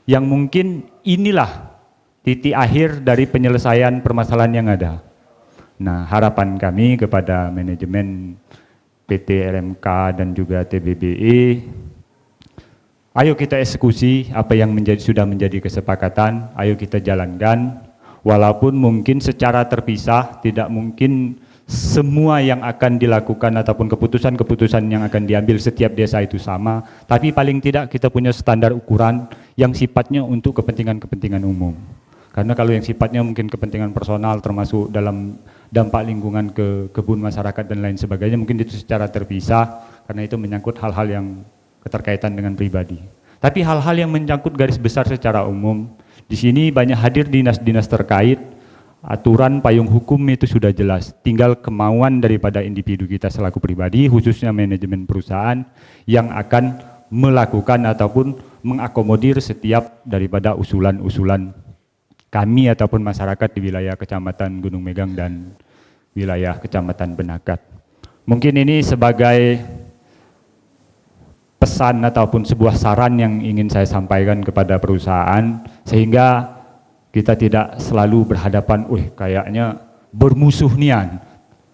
yang mungkin inilah titik akhir dari penyelesaian permasalahan yang ada. Nah, harapan kami kepada manajemen PT RMK dan juga TBBE, ayo kita eksekusi apa yang sudah menjadi kesepakatan, ayo kita jalankan, walaupun mungkin secara terpisah, tidak mungkin semua yang akan dilakukan ataupun keputusan-keputusan yang akan diambil setiap desa itu sama, tapi paling tidak kita punya standar ukuran yang sifatnya untuk kepentingan-kepentingan umum. Karena kalau yang sifatnya mungkin kepentingan personal termasuk dalam dampak lingkungan ke kebun masyarakat dan lain sebagainya, mungkin itu secara terpisah karena itu menyangkut hal-hal yang keterkaitan dengan pribadi. Tapi hal-hal yang menyangkut garis besar secara umum, di sini banyak hadir dinas-dinas terkait, aturan payung hukum itu sudah jelas, tinggal kemauan daripada individu kita selaku pribadi, khususnya manajemen perusahaan yang akan melakukan ataupun mengakomodir setiap daripada usulan-usulan kami ataupun masyarakat di wilayah Kecamatan Gunung Megang dan wilayah Kecamatan Benakat. Mungkin ini sebagai pesan ataupun sebuah saran yang ingin saya sampaikan kepada perusahaan, sehingga kita tidak selalu berhadapan, kayaknya bermusuh nian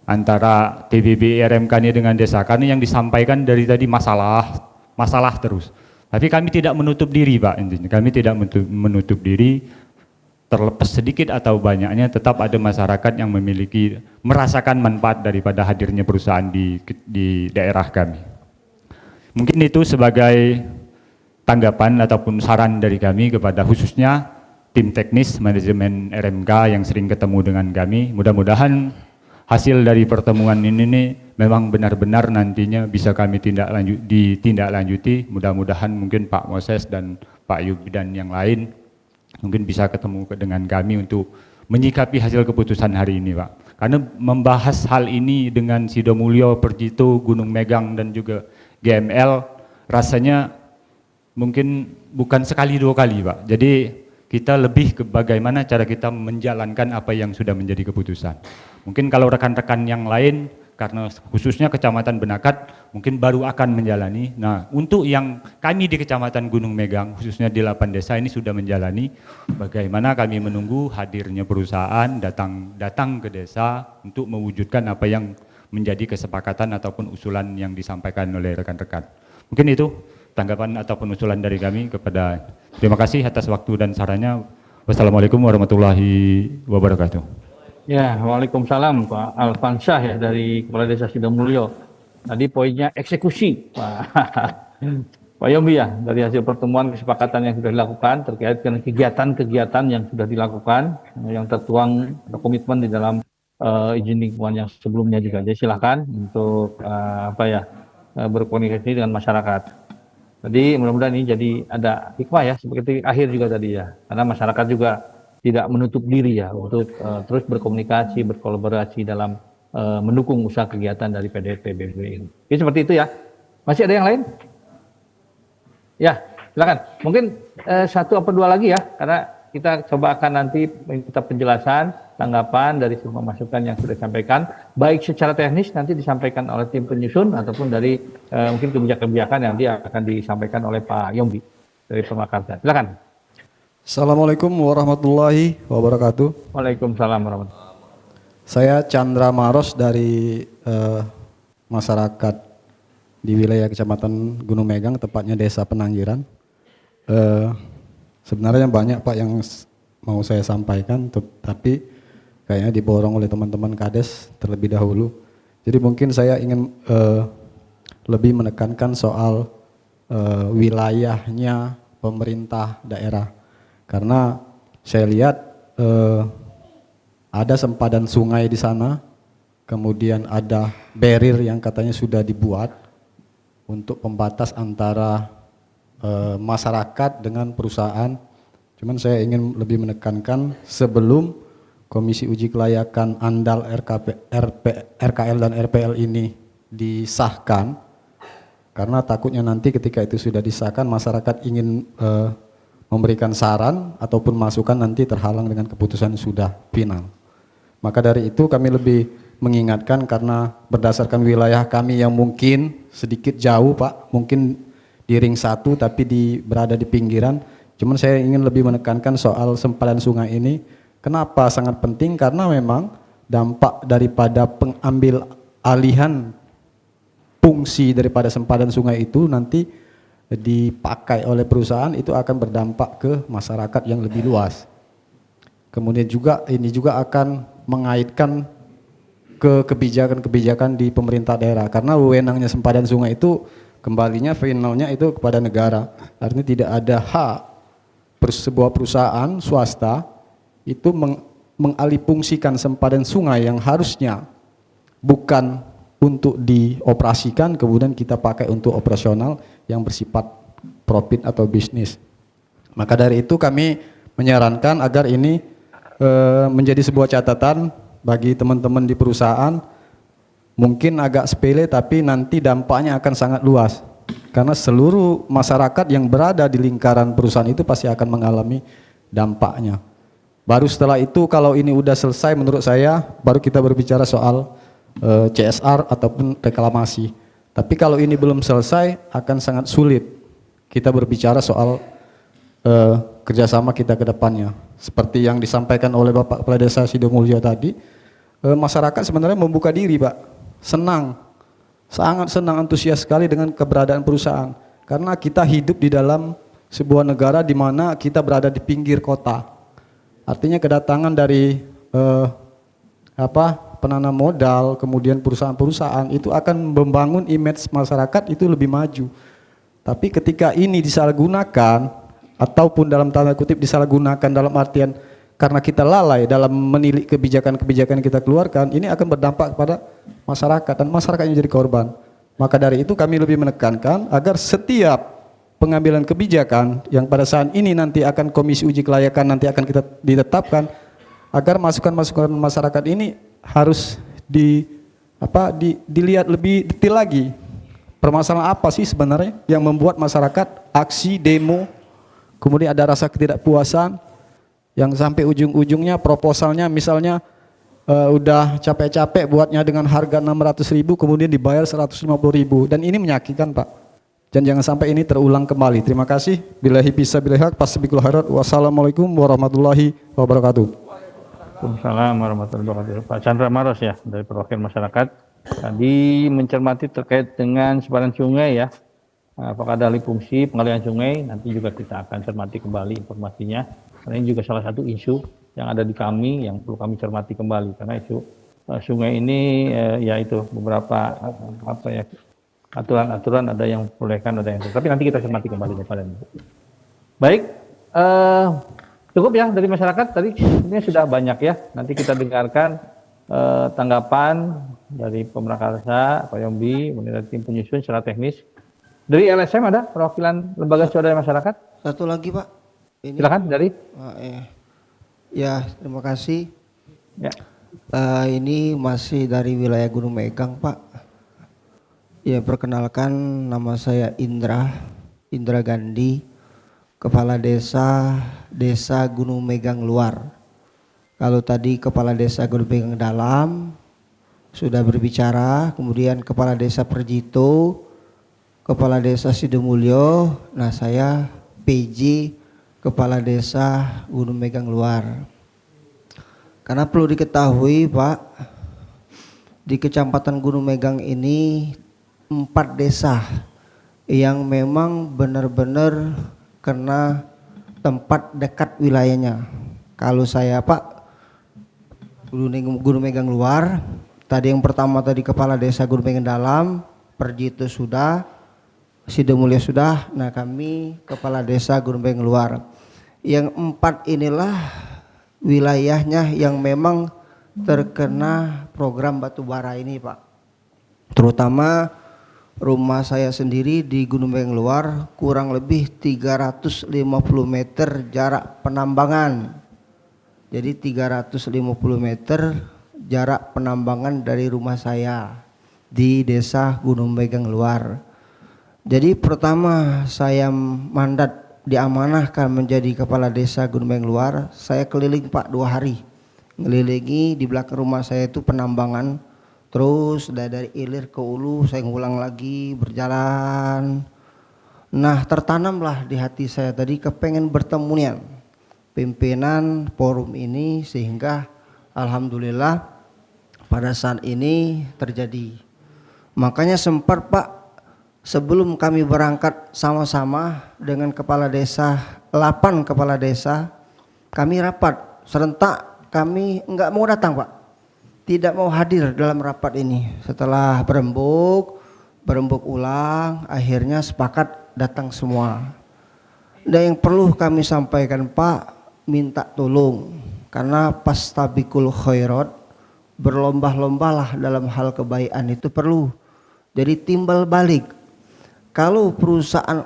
antara TBB RMK ini dengan desa, karena yang disampaikan dari tadi masalah terus. Tapi kami tidak menutup diri, Pak, intinya kami tidak menutup diri. Terlepas sedikit atau banyaknya tetap ada masyarakat yang merasakan manfaat daripada hadirnya perusahaan di daerah kami. Mungkin itu sebagai tanggapan ataupun saran dari kami kepada khususnya tim teknis manajemen RMK yang sering ketemu dengan kami. Mudah-mudahan hasil dari pertemuan ini memang benar-benar nantinya bisa kami ditindaklanjuti. Mudah-mudahan mungkin Pak Moses dan Pak Yubi dan yang lain mungkin bisa ketemu dengan kami untuk menyikapi hasil keputusan hari ini, Pak. Karena membahas hal ini dengan Sidomulyo, Perjito, Gunung Megang dan juga GML rasanya mungkin bukan sekali dua kali, Pak. Jadi kita lebih ke bagaimana cara kita menjalankan apa yang sudah menjadi keputusan. Mungkin kalau rekan-rekan yang lain, karena khususnya Kecamatan Benakat, mungkin baru akan menjalani. Nah, untuk yang kami di Kecamatan Gunung Megang, khususnya di 8 desa ini sudah menjalani, bagaimana kami menunggu hadirnya perusahaan datang ke desa untuk mewujudkan apa yang menjadi kesepakatan ataupun usulan yang disampaikan oleh rekan-rekan. Mungkin itu tanggapan ataupun usulan dari kami kepada, terima kasih atas waktu dan sarannya. Wassalamualaikum warahmatullahi wabarakatuh. Ya, waalaikumsalam Pak Alfansyah ya dari Kepala Desa Sidomulyo. Tadi poinnya eksekusi, Pak Yombi ya, dari hasil pertemuan kesepakatan yang sudah dilakukan terkait dengan kegiatan-kegiatan yang sudah dilakukan, yang tertuang komitmen di dalam izin lingkungan yang sebelumnya juga. Jadi silakan untuk berkomunikasi dengan masyarakat. Jadi mudah-mudahan ini jadi ada hikmah ya, seperti akhir juga tadi ya, karena masyarakat juga tidak menutup diri ya untuk terus berkomunikasi, berkolaborasi dalam mendukung usaha kegiatan dari PBB ini. Jadi seperti itu ya. Masih ada yang lain? Ya, silakan. Mungkin satu atau dua lagi ya, karena kita coba akan nanti minta penjelasan, tanggapan dari semua masukan yang sudah disampaikan, baik secara teknis nanti disampaikan oleh tim penyusun ataupun dari mungkin kebijakan-kebijakan yang nanti akan disampaikan oleh Pak Yombi dari Purwakarta. Silakan. Assalamualaikum warahmatullahi wabarakatuh. Waalaikumsalam warahmatullahi wabarakatuh. Saya Chandra Maros dari masyarakat di wilayah Kecamatan Gunung Megang, tepatnya Desa Penanggiran. Sebenarnya banyak Pak yang mau saya sampaikan, tapi kayaknya diborong oleh teman-teman Kades terlebih dahulu. Jadi mungkin saya ingin lebih menekankan soal wilayahnya pemerintah daerah. Karena saya lihat ada sempadan sungai di sana, kemudian ada barrier yang katanya sudah dibuat untuk pembatas antara masyarakat dengan perusahaan. Cuman saya ingin lebih menekankan sebelum Komisi Uji Kelayakan ANDAL RKL dan RPL ini disahkan, karena takutnya nanti ketika itu sudah disahkan masyarakat ingin memberikan saran ataupun masukan nanti terhalang dengan keputusan sudah final. Maka dari itu kami lebih mengingatkan karena berdasarkan wilayah kami yang mungkin sedikit jauh Pak, mungkin di ring 1 tapi berada di pinggiran. Cuman saya ingin lebih menekankan soal sempadan sungai ini. Kenapa sangat penting? Karena memang dampak daripada pengambil alihan fungsi daripada sempadan sungai itu nanti dipakai oleh perusahaan itu akan berdampak ke masyarakat yang lebih luas. Kemudian juga ini juga akan mengaitkan ke kebijakan-kebijakan di pemerintah daerah karena wewenangnya sempadan sungai itu kembalinya finalnya itu kepada negara. Artinya tidak ada hak sebuah perusahaan swasta itu mengalihfungsikan sempadan sungai yang harusnya bukan untuk dioperasikan kemudian kita pakai untuk operasional yang bersifat profit atau bisnis. Maka dari itu kami menyarankan agar ini menjadi sebuah catatan bagi teman-teman di perusahaan, mungkin agak sepele tapi nanti dampaknya akan sangat luas karena seluruh masyarakat yang berada di lingkaran perusahaan itu pasti akan mengalami dampaknya. Baru setelah itu kalau ini udah selesai menurut saya baru kita berbicara soal CSR ataupun reklamasi. Tapi kalau ini belum selesai akan sangat sulit kita berbicara soal kerjasama kita ke depannya. Seperti yang disampaikan oleh Bapak Kepala Desa Sidomulyo tadi, masyarakat sebenarnya membuka diri Pak, senang, sangat senang, antusias sekali dengan keberadaan perusahaan. Karena kita hidup di dalam sebuah negara di mana kita berada di pinggir kota. Artinya kedatangan dari penanam modal, kemudian perusahaan-perusahaan itu akan membangun image masyarakat itu lebih maju. Tapi ketika ini disalahgunakan ataupun dalam tanda kutip disalahgunakan dalam artian karena kita lalai dalam menilik kebijakan-kebijakan yang kita keluarkan, ini akan berdampak kepada masyarakat dan masyarakat yang jadi korban. Maka dari itu kami lebih menekankan agar setiap pengambilan kebijakan yang pada saat ini nanti akan komisi uji kelayakan nanti akan kita ditetapkan, agar masukan-masukan masyarakat ini harus dilihat lebih detail lagi. Permasalahan apa sih sebenarnya yang membuat masyarakat aksi demo, kemudian ada rasa ketidakpuasan yang sampai ujung-ujungnya proposalnya misalnya udah capek-capek buatnya dengan harga 600.000 kemudian dibayar 150.000 dan ini menyakitkan Pak. Dan jangan sampai ini terulang kembali. Terima kasih. Billahi fisabilillah haq fasbiqul khairat. Wassalamualaikum warahmatullahi wabarakatuh. Waalaikumsalam warahmatullahi wabarakatuh. Pak Chandra Maros ya dari perwakilan masyarakat tadi mencermati terkait dengan sempadan sungai ya. Apakah ada alih fungsi pengalihan sungai, nanti juga kita akan cermati kembali informasinya. Karena ini juga salah satu isu yang ada di kami yang perlu kami cermati kembali. Karena isu sungai ini yaitu beberapa aturan-aturan ada yang bolehkan, ada yang tidak. Tapi nanti kita cermati kembali kepada Ibu. Baik, cukup ya dari masyarakat. Tadi ini sudah banyak ya. Nanti kita dengarkan tanggapan dari Pemrakarsa, Pak Yombi, kemudian tim penyusun secara teknis. Dari LSM ada perwakilan lembaga swadaya masyarakat? Satu lagi Pak. Ini, silakan dari. Ya, terima kasih. Ya. Ini masih dari wilayah Gunung Megang Pak. Ya, perkenalkan nama saya Indra Gandhi, Kepala Desa Gunung Megang Luar. Kalau tadi Kepala Desa Gunung Megang Dalam sudah berbicara, kemudian Kepala Desa Perjito, Kepala Desa Sidomulyo, nah saya PJ Kepala Desa Gunung Megang Luar. Karena perlu diketahui Pak, di Kecamatan Gunung Megang ini 4 desa yang memang benar-benar kena tempat dekat wilayahnya. Kalau saya Pak, Gunung Megang Luar, tadi yang pertama tadi Kepala Desa Gunung Megang Dalam, Perjito sudah, Sidomulyo sudah, nah kami Kepala Desa Gunung Megang Luar. Yang 4 inilah wilayahnya yang memang terkena program batubara ini Pak. Terutama rumah saya sendiri di Gunung Megang Luar kurang lebih 350 meter jarak penambangan. Jadi 350 meter jarak penambangan dari rumah saya di Desa Gunung Megang Luar. Jadi pertama saya mandat diamanahkan menjadi Kepala Desa Gunung Megang Luar, saya keliling Pak 2 hari. Ngelilingi di belakang rumah saya itu penambangan Terus dari hilir ke hulu saya ngulang lagi berjalan. Nah tertanamlah di hati saya tadi kepengen bertemuan pimpinan forum ini, sehingga alhamdulillah pada saat ini terjadi. Makanya sempat Pak, sebelum kami berangkat sama-sama dengan kepala desa, 8 kepala desa, kami rapat serentak, kami enggak mau datang Pak, tidak mau hadir dalam rapat ini. Setelah berembuk ulang, akhirnya sepakat datang semua. Dan yang perlu kami sampaikan Pak, minta tolong, karena pastabikul khairat, berlomba-lombalah dalam hal kebaikan itu perlu. Jadi timbal balik, kalau perusahaan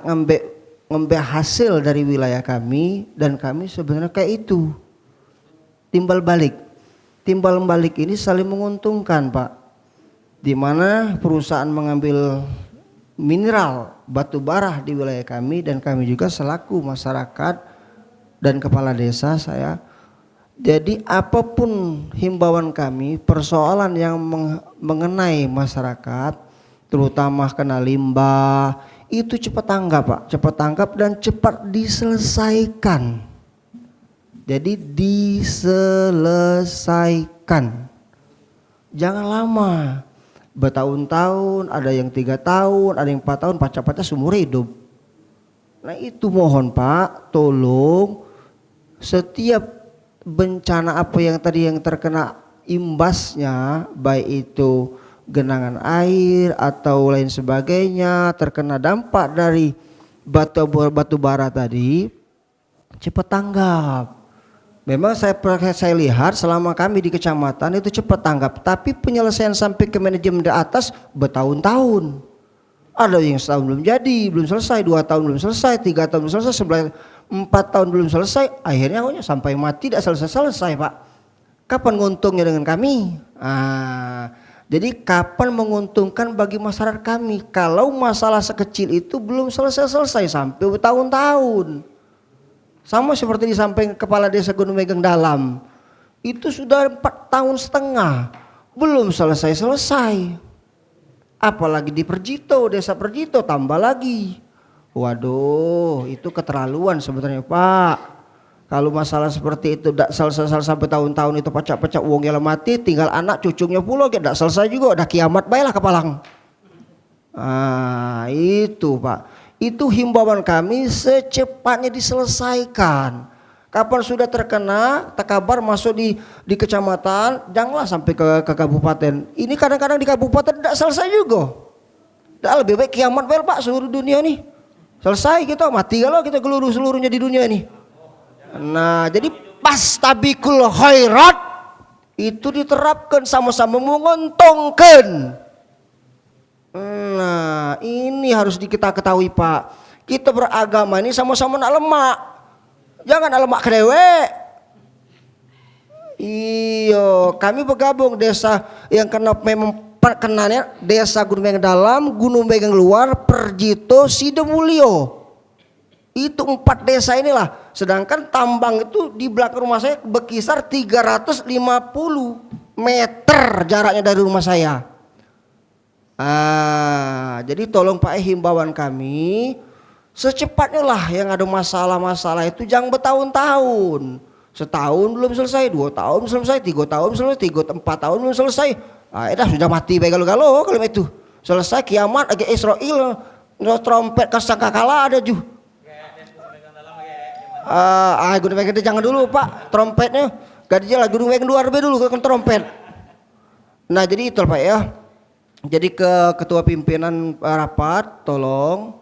ngambil hasil dari wilayah kami, dan kami sebenarnya kayak itu timbal balik ini saling menguntungkan Pak, di mana perusahaan mengambil mineral batu bara di wilayah kami, dan kami juga selaku masyarakat dan kepala desa saya. Jadi apapun himbauan kami, persoalan yang mengenai masyarakat, terutama kena limbah, itu cepat tanggap Pak, cepat tanggap dan cepat diselesaikan. Jadi diselesaikan, jangan lama, bertahun-tahun, ada yang 3 tahun, ada yang 4 tahun, pacar-pacar seumur hidup. Nah itu mohon Pak, tolong setiap bencana apa yang tadi yang terkena imbasnya, baik itu genangan air atau lain sebagainya, terkena dampak dari batu bara tadi, cepat tanggap. Memang saya lihat selama kami di kecamatan itu cepat tanggap, tapi penyelesaian sampai ke manajemen di atas bertahun-tahun. Ada yang setahun belum jadi, belum selesai, 2 tahun belum selesai, 3 tahun belum selesai, 4 tahun belum selesai, akhirnya sampai mati tidak selesai Pak. Kapan nguntungnya dengan kami? Jadi kapan menguntungkan bagi masyarakat kami kalau masalah sekecil itu belum selesai sampai bertahun-tahun. Sama seperti disampaikan kepala desa Gunung Megang Dalam, itu sudah 4,5 tahun belum selesai. Apalagi di Perjito, desa Perjito tambah lagi. Waduh, itu keterlaluan sebenarnya Pak. Kalau masalah seperti itu tidak selesai sampai tahun-tahun, itu pacak-pacak uangnya mati, tinggal anak cucunya pula tidak selesai juga, udah kiamat baiklah kepalang. Itu Pak. Itu himbauan kami secepatnya diselesaikan. Kapan sudah terkena, kabar masuk di kecamatan, janganlah sampai ke kabupaten. Ini kadang-kadang di kabupaten tidak selesai juga. Dah lebih baik kiamat baik Pak, seluruh dunia nih. Selesai kita mati kalau kita geluruh seluruhnya di dunia ini. Nah, jadi pastabikul khairat itu diterapkan sama-sama menguntungkan. Nah ini harus kita ketahui Pak, kita beragama ini sama-sama nak lemak, jangan nak lemak kedewek. Iyo, kami bergabung desa yang kena memang perkenannya desa Gunung Megang Dalam, Gunung Megang Luar, Perjito, Sidemulyo. Itu 4 desa inilah. Sedangkan tambang itu di belakang rumah saya berkisar 350 meter jaraknya dari rumah saya. Jadi tolong Pak, himbauan kami secepatnya lah, yang ada masalah-masalah itu jangan bertahun-tahun. Setahun belum selesai, 2 tahun belum selesai, 3 tahun belum selesai, 4 tahun belum selesai. Sudah mati baik galau-galau kalau itu. Selesai kiamat lagi Israel, trompet kasangkakala ada juga. Gunung Megang jangan dulu Pak, trompetnya gajinya lah Gunung Megang 2 dulu kan trompet. Nah jadi itu Pak ya. Jadi ke ketua pimpinan rapat, tolong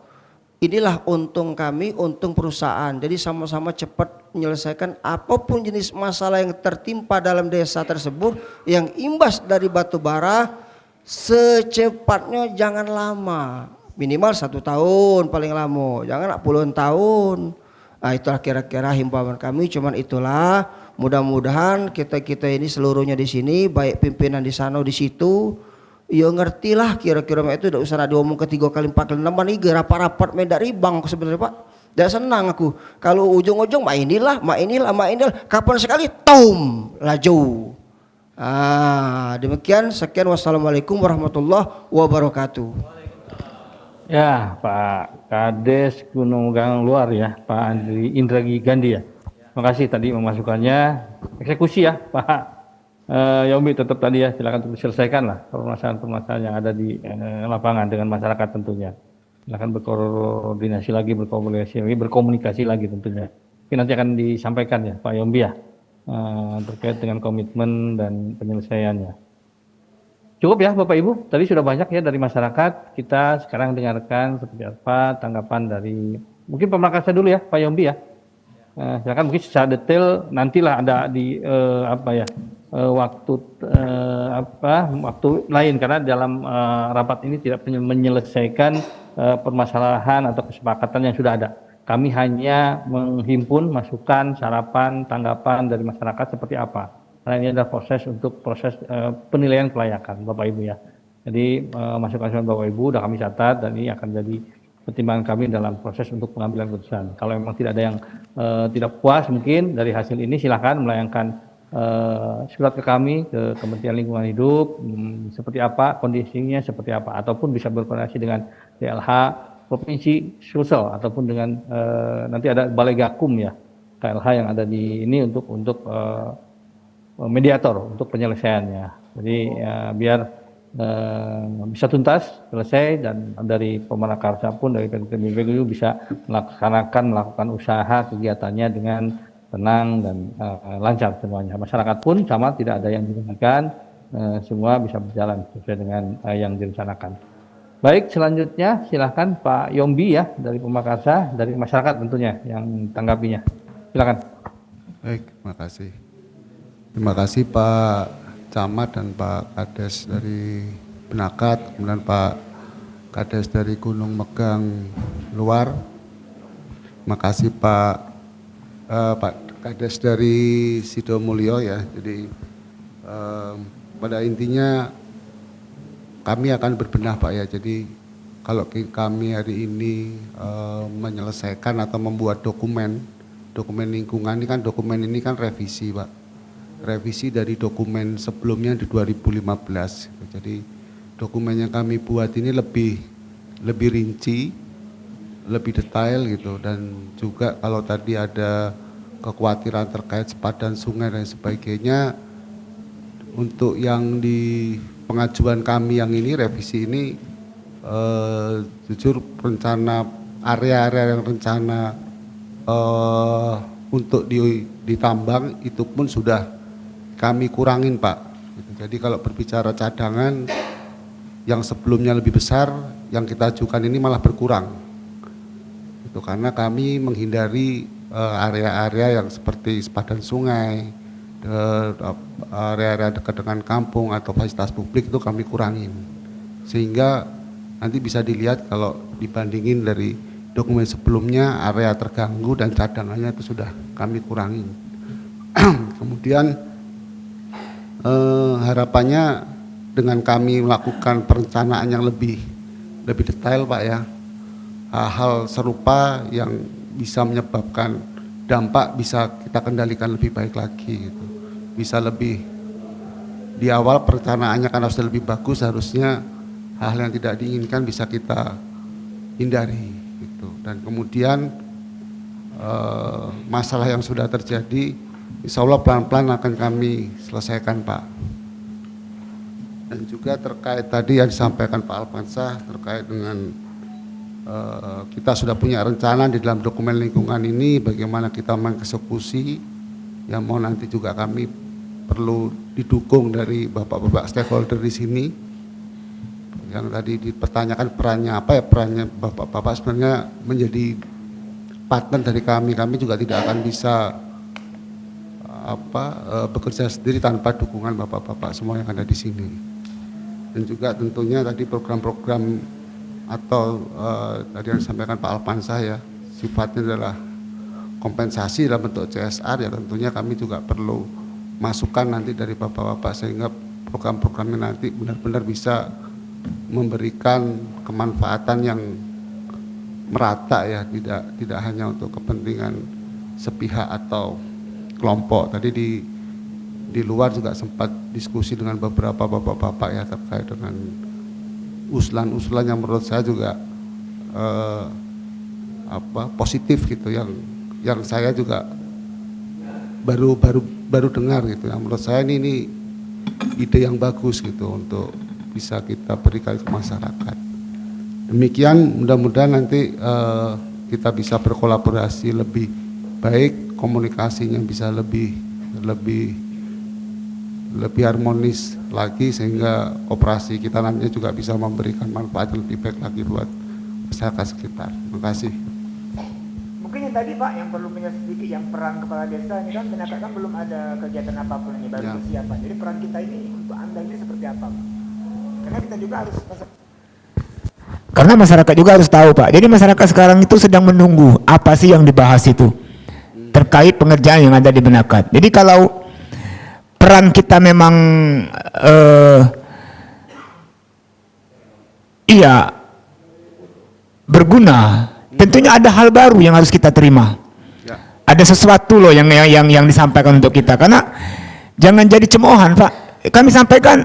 inilah untung kami, untung perusahaan. Jadi sama-sama cepat menyelesaikan apapun jenis masalah yang tertimpa dalam desa tersebut, yang imbas dari batu bara, secepatnya, jangan lama, minimal 1 tahun paling lama, jangan puluhan tahun. Nah itulah kira-kira himbauan kami, cuman itulah. Mudah-mudahan kita ini seluruhnya di sini, baik pimpinan di sana di situ, ya ngertilah kira-kira itu udah usah diomong ke 3 kali 4 kali 6 nih rapat-rapat main dari bank sebenarnya Pak. Tidak senang aku kalau ujung-ujung mak inilah kapan sekali tom laju. Demikian, sekian, wassalamualaikum warahmatullahi wabarakatuh. Ya, Pak Kades Gunung Megang Luar ya, Pak Andri Indra Gandhi ya. Terima kasih tadi memasukkannya. Eksekusi ya, Pak Yombi, tetap tadi ya, silakan untuk diselesaikan lah permasalahan-permasalahan yang ada di lapangan dengan masyarakat tentunya. Silakan berkoordinasi lagi, berkomunikasi lagi tentunya. Mungkin nanti akan disampaikan ya, Pak Yombi ya, terkait dengan komitmen dan penyelesaiannya. Cukup ya Bapak Ibu, tadi sudah banyak ya dari masyarakat. Kita sekarang dengarkan seperti apa tanggapan dari, mungkin Pemakarsah dulu ya Pak Yombi ya. Silakan, mungkin secara detail nantilah ada di waktu lain, karena dalam rapat ini tidak menyelesaikan permasalahan atau kesepakatan yang sudah ada. Kami hanya menghimpun masukan, sarapan, tanggapan dari masyarakat seperti apa. Karena ini adalah proses penilaian kelayakan Bapak Ibu ya. Jadi masukan Bapak Ibu sudah kami catat dan ini akan jadi pertimbangan kami dalam proses untuk pengambilan keputusan. Kalau memang tidak ada yang tidak puas mungkin dari hasil ini, silakan melayangkan surat ke kami, ke Kementerian Lingkungan Hidup, seperti apa kondisinya, seperti apa, ataupun bisa berkoordinasi dengan DLH Provinsi Sulsel, ataupun dengan nanti ada Balai Gakum ya, KLH yang ada di ini untuk mediator untuk penyelesaiannya. Jadi biar bisa tuntas, selesai, dan dari Pemakarsah pun dari PTTBPGU bisa melakukan usaha kegiatannya dengan tenang dan lancar semuanya. Masyarakat pun sama, tidak ada yang dirugikan, semua bisa berjalan sesuai dengan yang direncanakan. Baik, selanjutnya silahkan Pak Yombi ya dari Pemakarsah, dari masyarakat tentunya yang tanggapinya. Silakan. Baik, terima kasih. Terima kasih Pak Camat dan Pak Kades dari Benakat, kemudian Pak Kades dari Gunung Megang Luar. Terima kasih Pak Kades dari Sidomulyo ya. Jadi pada intinya kami akan berbenah Pak ya. Jadi kalau kami hari ini menyelesaikan atau membuat dokumen lingkungan ini kan, dokumen ini kan revisi Pak. Revisi dari dokumen sebelumnya di 2015. Jadi dokumen yang kami buat ini lebih rinci, lebih detail gitu, dan juga kalau tadi ada kekhawatiran terkait sepadan sungai dan sebagainya, untuk yang di pengajuan kami yang ini, revisi ini jujur rencana area-area yang rencana untuk ditambang itu pun sudah kami kurangin Pak. Jadi kalau berbicara cadangan yang sebelumnya lebih besar, yang kita ajukan ini malah berkurang. Itu karena kami menghindari area-area yang seperti sepadan sungai, area-area dekat dengan kampung atau fasilitas publik itu kami kurangin. Sehingga nanti bisa dilihat kalau dibandingin dari dokumen sebelumnya, area terganggu dan cadangannya itu sudah kami kurangin. Kemudian harapannya dengan kami melakukan perencanaan yang lebih detail Pak ya, hal serupa yang bisa menyebabkan dampak bisa kita kendalikan lebih baik lagi gitu. Bisa lebih di awal perencanaannya kan harus lebih bagus, harusnya hal yang tidak diinginkan bisa kita hindari gitu. Dan kemudian masalah yang sudah terjadi insya Allah pelan-pelan akan kami selesaikan Pak. Dan juga terkait tadi yang disampaikan Pak Alfansah terkait dengan kita sudah punya rencana di dalam dokumen lingkungan ini bagaimana kita mengeksekusi, yang mau nanti juga kami perlu didukung dari bapak-bapak stakeholder di sini. Yang tadi dipertanyakan perannya apa ya, perannya bapak-bapak sebenarnya menjadi partner dari kami juga tidak akan bisa bekerja sendiri tanpa dukungan bapak-bapak semua yang ada di sini. Dan juga tentunya tadi program-program atau tadi yang disampaikan Pak Alfansah ya, sifatnya adalah kompensasi dalam bentuk CSR ya, tentunya kami juga perlu masukan nanti dari bapak-bapak sehingga program-programnya nanti benar-benar bisa memberikan kemanfaatan yang merata ya, tidak hanya untuk kepentingan sepihak atau kelompok. Tadi di luar juga sempat diskusi dengan beberapa bapak-bapak ya terkait dengan usulan-usulan yang menurut saya juga positif gitu, yang saya juga baru dengar gitu. Yang menurut saya ini ide yang bagus gitu untuk bisa kita berikan ke masyarakat. Demikian, mudah-mudahan nanti kita bisa berkolaborasi lebih baik, komunikasinya bisa lebih harmonis lagi, sehingga operasi kita nantinya juga bisa memberikan manfaat yang lebih baik lagi buat masyarakat sekitar. Terima kasih. Mungkin yang tadi Pak, yang perlu sedikit, yang peran kepala desa ini kan Benakat kan belum ada kegiatan apapun ini, baru persiapan. Jadi peran kita ini untuk AMDAL ini seperti apa? Karena kita juga harus, karena masyarakat juga harus tahu Pak. Jadi masyarakat sekarang itu sedang menunggu apa sih yang dibahas itu terkait pengerjaan yang ada di Benakat. Jadi kalau peran kita memang berguna, tentunya ada hal baru yang harus kita terima. Ada sesuatu loh yang disampaikan untuk kita. Karena jangan jadi cemoohan Pak. Kami sampaikan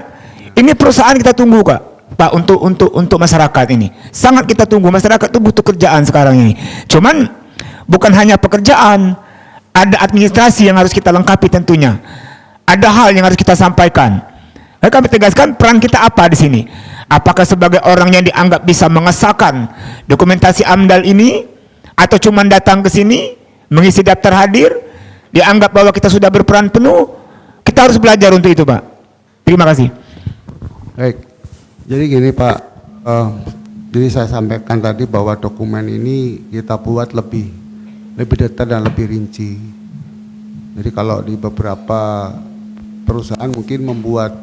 ini perusahaan kita tunggu Pak untuk masyarakat ini. Sangat kita tunggu, masyarakat itu butuh kerjaan sekarang ini. Cuman bukan hanya pekerjaan, ada administrasi yang harus kita lengkapi tentunya. Ada hal yang harus kita sampaikan. Kami tegaskan peran kita apa di sini? Apakah sebagai orang yang dianggap bisa mengesahkan dokumentasi AMDAL ini, atau cuma datang ke sini mengisi daftar hadir, dianggap bahwa kita sudah berperan penuh? Kita harus belajar untuk itu Pak. Terima kasih. Baik, jadi gini Pak, jadi saya sampaikan tadi bahwa dokumen ini kita buat lebih detail dan lebih rinci. Jadi kalau di beberapa perusahaan mungkin membuat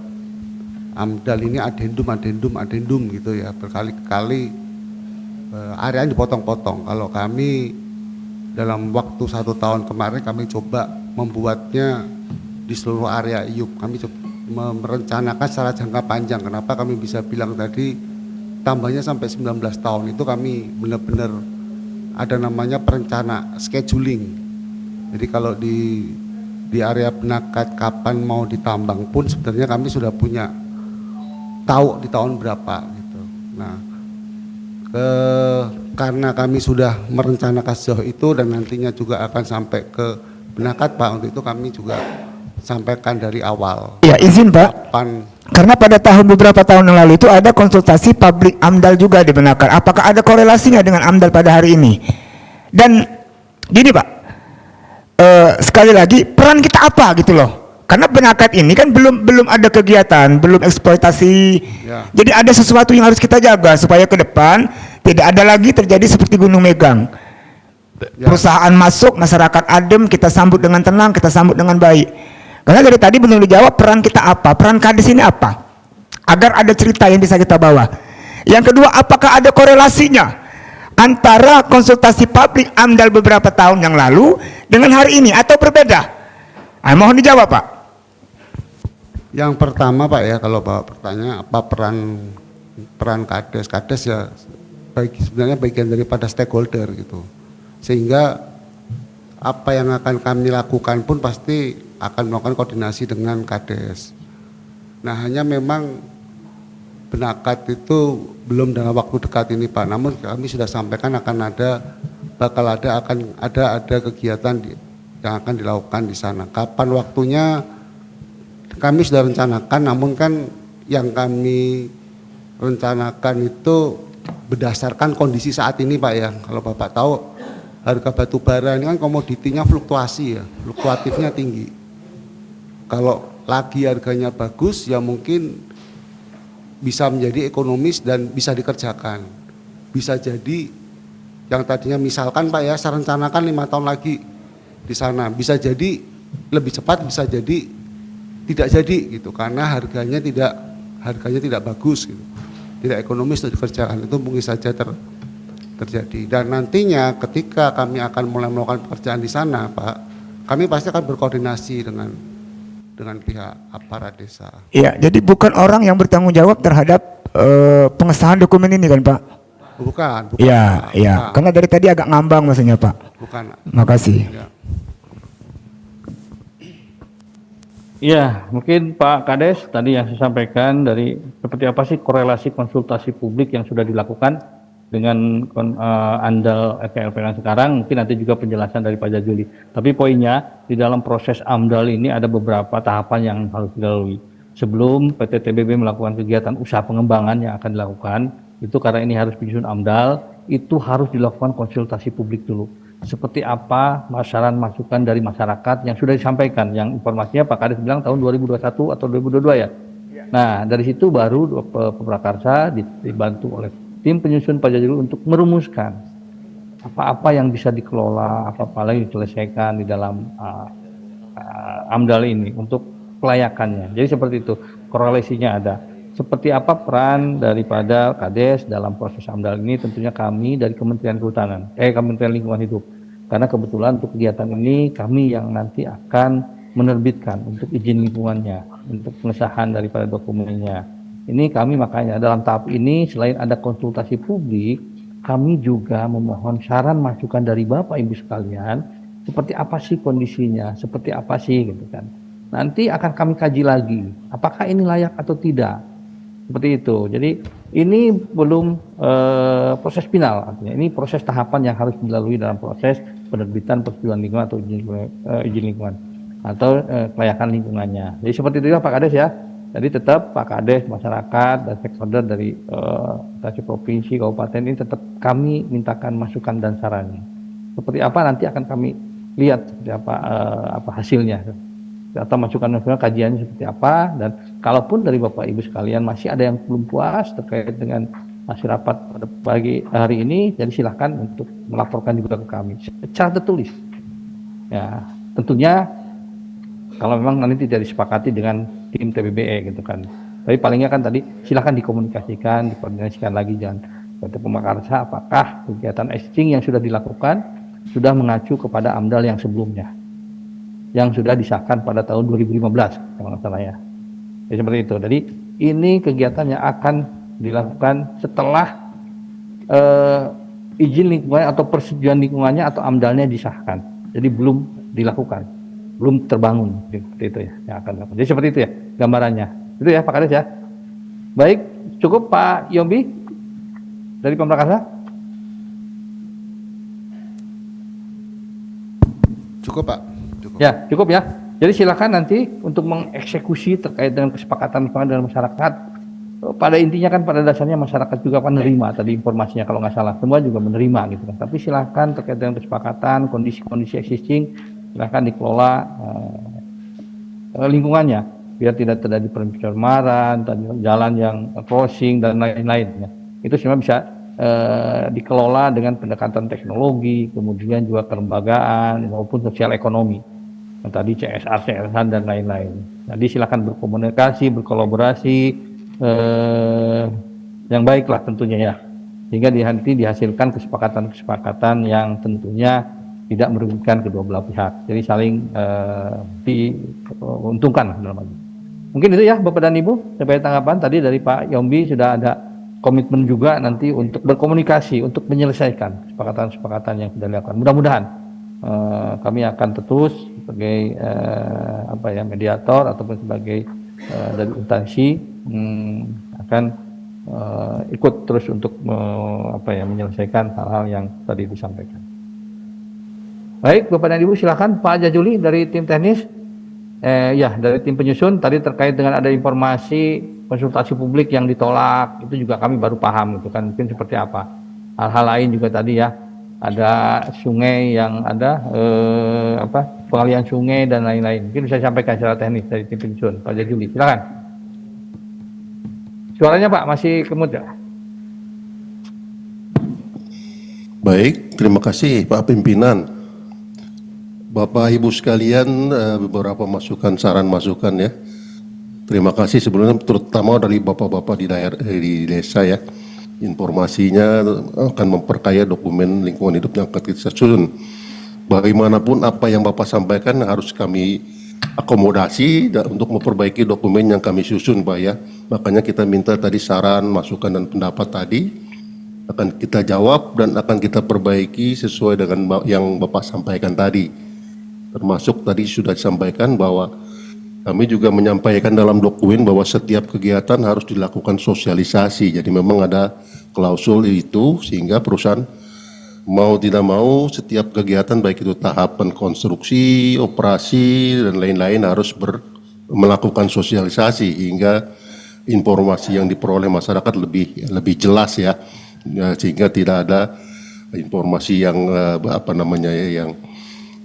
AMDAL ini adendum gitu ya, berkali-kali areanya dipotong-potong. Kalau kami dalam waktu 1 tahun kemarin kami coba membuatnya di seluruh area IUP. Kami merencanakan secara jangka panjang. Kenapa kami bisa bilang tadi tambahnya sampai 19 tahun, itu kami benar-benar ada namanya perencana scheduling. Jadi kalau di area Benakat kapan mau ditambang pun sebenarnya kami sudah punya tahu di tahun berapa gitu. Nah, karena kami sudah merencanakan sejauh itu dan nantinya juga akan sampai ke Benakat Pak, untuk itu kami juga sampaikan dari awal. Ya izin Pak, karena pada beberapa tahun yang lalu itu ada konsultasi publik AMDAL juga di Benakat. Apakah ada korelasinya dengan AMDAL pada hari ini? Dan gini Pak, sekali lagi peran kita apa gitu loh? Karena Benakat ini kan belum ada kegiatan, belum eksploitasi. Ya. Jadi ada sesuatu yang harus kita jaga supaya ke depan tidak ada lagi terjadi seperti Gunung Megang. Ya. Perusahaan masuk, masyarakat adem, kita sambut dengan tenang, kita sambut dengan baik. Karena dari tadi belum dijawab peran kita apa, peran Kades ini apa, agar ada cerita yang bisa kita bawa. Yang kedua, apakah ada korelasinya antara konsultasi publik AMDAL beberapa tahun yang lalu dengan hari ini atau berbeda? Mohon dijawab Pak. Yang pertama Pak ya, kalau Bapak bertanya apa peran Kades ya sebenarnya bagian daripada stakeholder gitu, sehingga apa yang akan kami lakukan pun pasti akan melakukan koordinasi dengan Kades. Nah hanya memang Benakat itu belum dalam waktu dekat ini Pak, namun kami sudah sampaikan akan ada kegiatan yang akan dilakukan di sana. Kapan waktunya kami sudah rencanakan, namun kan yang kami rencanakan itu berdasarkan kondisi saat ini Pak ya. Kalau Bapak tahu harga batu bara ini kan komoditinya fluktuasi ya, fluktuatifnya tinggi. Kalau lagi harganya bagus ya mungkin bisa menjadi ekonomis dan bisa dikerjakan. Bisa jadi yang tadinya misalkan Pak ya, saya rencanakan 5 tahun lagi di sana, bisa jadi lebih cepat, bisa jadi tidak jadi gitu, karena harganya tidak bagus gitu, tidak ekonomis untuk dikerjakan. Itu mungkin saja terjadi. Dan nantinya ketika kami akan mulai melakukan pekerjaan di sana Pak, kami pasti akan berkoordinasi dengan pihak aparat desa. Iya, jadi bukan orang yang bertanggung jawab terhadap pengesahan dokumen ini kan Pak? Bukan. Iya, iya. Karena dari tadi agak ngambang maksudnya Pak. Bukan. Makasih. Ya. Ya, mungkin Pak Kades tadi yang saya sampaikan dari seperti apa sih korelasi konsultasi publik yang sudah dilakukan dengan AMDAL LKLPN sekarang, mungkin nanti juga penjelasan dari Pak Jajuli. Tapi poinnya, di dalam proses AMDAL ini ada beberapa tahapan yang harus dilalui. Sebelum PT TBB melakukan kegiatan usaha pengembangan yang akan dilakukan, itu karena ini harus menyusun AMDAL, itu harus dilakukan konsultasi publik dulu. Seperti apa masukan dari masyarakat yang sudah disampaikan, yang informasinya Pak Kades bilang tahun 2021 atau 2022 ya. Nah, dari situ baru Peprakarsa dibantu oleh tim penyusun Pak Jajuli untuk merumuskan apa-apa yang bisa dikelola, apa-apa lagi diselesaikan di dalam AMDAL ini untuk kelayakannya. Jadi seperti itu, korelasinya ada. Seperti apa peran daripada Kades dalam proses AMDAL ini? Tentunya kami dari Kementerian Kehutanan, Kementerian Lingkungan Hidup. Karena kebetulan untuk kegiatan ini kami yang nanti akan menerbitkan untuk izin lingkungannya, untuk pengesahan daripada dokumennya. Ini kami makanya dalam tahap ini selain ada konsultasi publik, kami juga memohon saran masukan dari Bapak Ibu sekalian, seperti apa sih kondisinya, seperti apa sih gitu kan. Nanti akan kami kaji lagi, apakah ini layak atau tidak. Seperti itu. Jadi ini belum proses final, artinya ini proses tahapan yang harus dilalui dalam proses penerbitan persetujuan lingkungan atau izin lingkungan atau kelayakan lingkungannya. Jadi seperti itu ya Pak Kades ya. Jadi tetap Pak Kades, masyarakat dan stakeholder dari provinsi, kabupaten ini tetap kami mintakan masukan dan sarannya. Seperti apa nanti akan kami lihat seperti apa hasilnya. Atau masukan kajiannya seperti apa, dan kalaupun dari Bapak Ibu sekalian masih ada yang belum puas terkait dengan hasil rapat pada pagi hari ini, jadi silahkan untuk melaporkan juga ke kami secara tertulis. Ya, tentunya kalau memang nanti tidak disepakati dengan tim TBBE gitu kan. Tapi palingnya kan tadi silahkan dikomunikasikan, dikoordinasikan lagi dengan PT Peprakarsa apakah kegiatan existing yang sudah dilakukan sudah mengacu kepada AMDAL yang sebelumnya, yang sudah disahkan pada tahun 2015 kalau nggak salah ya. Jadi seperti itu. Jadi ini kegiatan yang akan dilakukan setelah izin lingkungan atau persetujuan lingkungannya atau AMDAL-nya disahkan. Jadi belum dilakukan, belum terbangun seperti itu ya yang akan dilakukan. Jadi seperti itu ya gambarannya. Itu ya Pak Kades ya. Baik, cukup Pak Yombi dari Peprakarsa. Cukup Pak. Ya, cukup ya. Jadi silakan nanti untuk mengeksekusi terkait dengan kesepakatan dengan masyarakat. Pada intinya kan pada dasarnya masyarakat juga menerima tadi informasinya kalau nggak salah. Semua juga menerima gitu kan. Tapi silakan terkait dengan kesepakatan, kondisi-kondisi existing, silakan dikelola lingkungannya biar tidak terjadi pencemaran, jalan yang crossing dan lain-lain. Ya. Itu semua bisa dikelola dengan pendekatan teknologi, kemudian juga kelembagaan maupun sosial ekonomi. Tadi CSR dan lain-lain. Jadi silakan berkomunikasi, berkolaborasi yang baiklah tentunya ya, sehingga nanti dihasilkan kesepakatan-kesepakatan yang tentunya tidak merugikan kedua belah pihak. Jadi saling diuntungkan dalam hal ini. Mungkin itu ya Bapak dan Ibu sebagai tanggapan tadi dari Pak Yombi. Sudah ada komitmen juga nanti untuk berkomunikasi untuk menyelesaikan kesepakatan-kesepakatan yang sudah dilakukan. Mudah-mudahan kami akan terus sebagai mediator ataupun sebagai dari instansi akan ikut terus untuk menyelesaikan hal-hal yang tadi disampaikan. Baik, Bapak dan Ibu silakan Pak Jajuli dari tim teknis, dari tim penyusun tadi terkait dengan ada informasi konsultasi publik yang ditolak, itu juga kami baru paham gitu kan, mungkin seperti apa. Hal-hal lain juga tadi ya, ada sungai yang ada pengalian sungai dan lain-lain. Mungkin bisa sampaikan secara teknis dari tim penyusun. Pak Jajuli, silakan. Suaranya Pak masih kemud ya? Baik, terima kasih Pak Pimpinan. Bapak Ibu sekalian, beberapa masukan, saran masukan ya. Terima kasih sebelumnya terutama dari bapak-bapak di desa ya. Informasinya akan memperkaya dokumen lingkungan hidup yang akan kita susun. Bagaimanapun apa yang Bapak sampaikan harus kami akomodasi untuk memperbaiki dokumen yang kami susun Pak ya. Makanya kita minta tadi saran, masukan dan pendapat tadi akan kita jawab dan akan kita perbaiki sesuai dengan yang Bapak sampaikan tadi. Termasuk tadi sudah disampaikan bahwa Kami juga menyampaikan dalam dokumen bahwa setiap kegiatan harus dilakukan sosialisasi. Jadi memang ada klausul itu sehingga perusahaan mau tidak mau setiap kegiatan baik itu tahapan konstruksi, operasi dan lain-lain harus melakukan sosialisasi hingga informasi yang diperoleh masyarakat lebih jelas ya, sehingga tidak ada informasi yang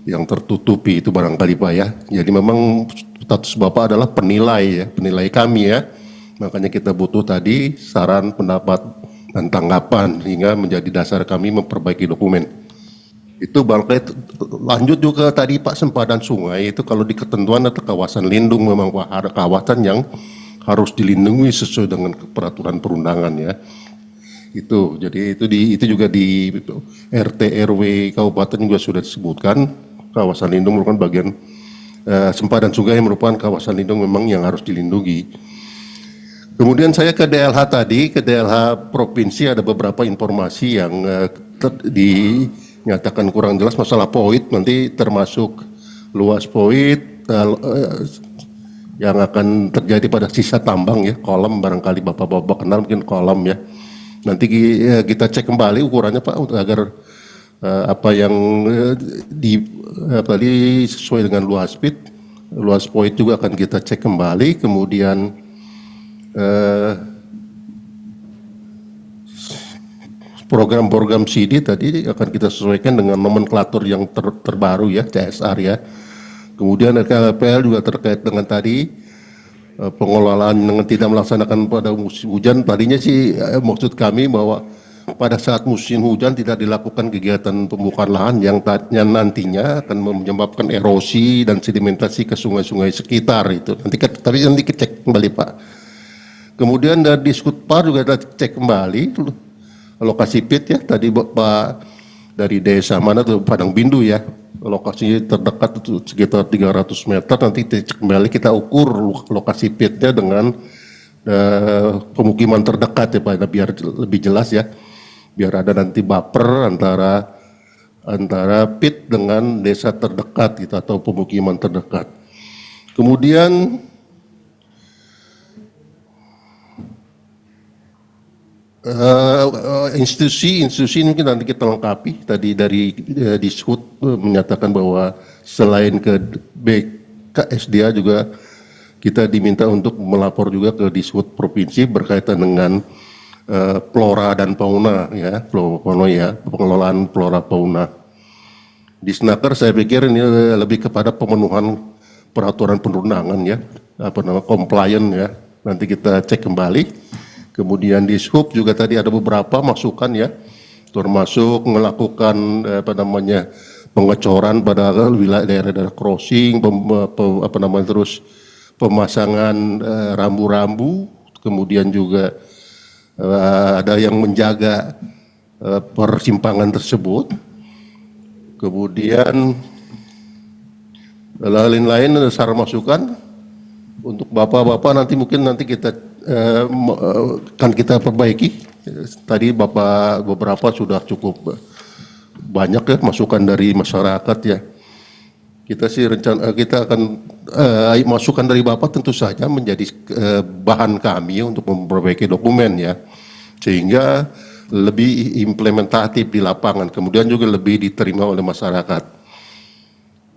yang tertutupi itu barangkali Pak ya. Jadi memang status Bapak adalah penilai ya, penilai kami ya. Makanya kita butuh tadi saran, pendapat, dan tanggapan hingga menjadi dasar kami memperbaiki dokumen. Itu barangkali lanjut juga tadi Pak, sempadan sungai itu kalau di ketentuan atau kawasan lindung memang Pak ada kawasan yang harus dilindungi sesuai dengan peraturan perundangan ya. Itu jadi itu juga di RT RW kabupaten juga sudah disebutkan kawasan lindung merupakan bagian sempadan sungai yang merupakan kawasan lindung memang yang harus dilindungi. Kemudian saya ke DLH tadi, ke DLH provinsi ada beberapa informasi yang dinyatakan kurang jelas masalah POIT, nanti termasuk luas POIT yang akan terjadi pada sisa tambang ya, kolam barangkali Bapak-Bapak kenal mungkin kolam ya. Nanti kita cek kembali ukurannya Pak agar apa yang tadi sesuai dengan luas POIT juga akan kita cek kembali. Kemudian program-program CD tadi akan kita sesuaikan dengan nomenklatur yang terbaru ya, CSR ya. Kemudian KLPL juga terkait dengan tadi pengelolaan dengan tidak melaksanakan pada musim hujan. Tadinya sih maksud kami bahwa pada saat musim hujan tidak dilakukan kegiatan pembukaan lahan yang nantinya akan menyebabkan erosi dan sedimentasi ke sungai-sungai sekitar itu. Nanti cek kembali Pak. Kemudian dari Diskutpar juga kita cek kembali lokasi pit ya, tadi Pak dari desa mana tuh Padang Bindu ya, lokasi terdekat itu sekitar 300 meter, nanti cek kembali kita ukur lokasi pitnya dengan pemukiman terdekat ya Pak, biar lebih jelas ya, biar ada nanti baper antara pit dengan desa terdekat gitu atau pemukiman terdekat. Kemudian institusi mungkin nanti kita lengkapi. Tadi dari Dishub menyatakan bahwa selain ke BKSDA juga kita diminta untuk melapor juga ke Dishub provinsi berkaitan dengan flora dan fauna ya, pengelolaan flora fauna. Di Snaker saya pikir ini lebih kepada pemenuhan peraturan perundangan ya, compliant ya. Nanti kita cek kembali. Kemudian di Dishub juga tadi ada beberapa masukan ya, termasuk melakukan pengecoran pada wilayah daerah crossing, terus pemasangan rambu-rambu, kemudian juga ada yang menjaga persimpangan tersebut. Kemudian lain-lain saran masukan untuk bapak-bapak nanti kita kan kita perbaiki. Tadi Bapak beberapa sudah cukup banyak ya masukan dari masyarakat ya. Kita sih kita akan masukan dari Bapak tentu saja menjadi bahan kami untuk memperbaiki dokumen ya, sehingga lebih implementatif di lapangan, kemudian juga lebih diterima oleh masyarakat.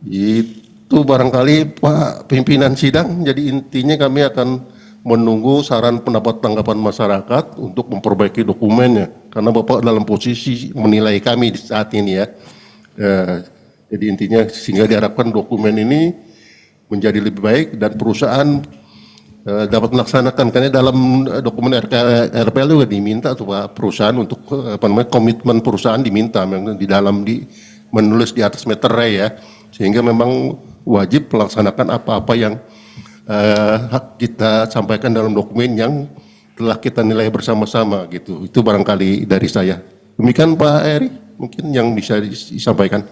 Itu barangkali Pak pimpinan sidang. Jadi intinya kami akan menunggu saran pendapat tanggapan masyarakat untuk memperbaiki dokumennya, karena Bapak dalam posisi menilai kami di saat ini ya. Jadi intinya sehingga diharapkan dokumen ini menjadi lebih baik dan perusahaan dapat melaksanakan, karena dalam dokumen RPL juga diminta tuh Pak perusahaan untuk komitmen perusahaan diminta memang menulis di atas meterai ya, sehingga memang wajib melaksanakan apa-apa yang kita sampaikan dalam dokumen yang telah kita nilai bersama-sama gitu. Itu barangkali dari saya. Demikian Pak Eri, mungkin yang bisa disampaikan.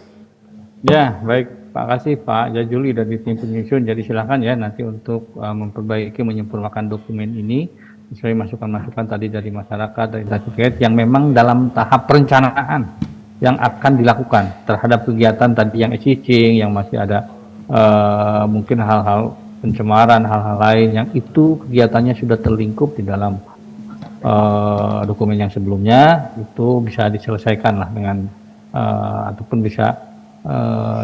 Ya, baik. Pak kasih Pak Jajuli dari tim penyusun. Jadi silakan ya nanti untuk memperbaiki, menyempurnakan dokumen ini sesuai masukan-masukan tadi dari masyarakat, dari terkait yang memang dalam tahap perencanaan yang akan dilakukan terhadap kegiatan tadi yang existing, yang masih ada mungkin hal-hal pencemaran, hal-hal lain yang itu kegiatannya sudah terlingkup di dalam dokumen yang sebelumnya, itu bisa diselesaikan lah dengan ataupun bisa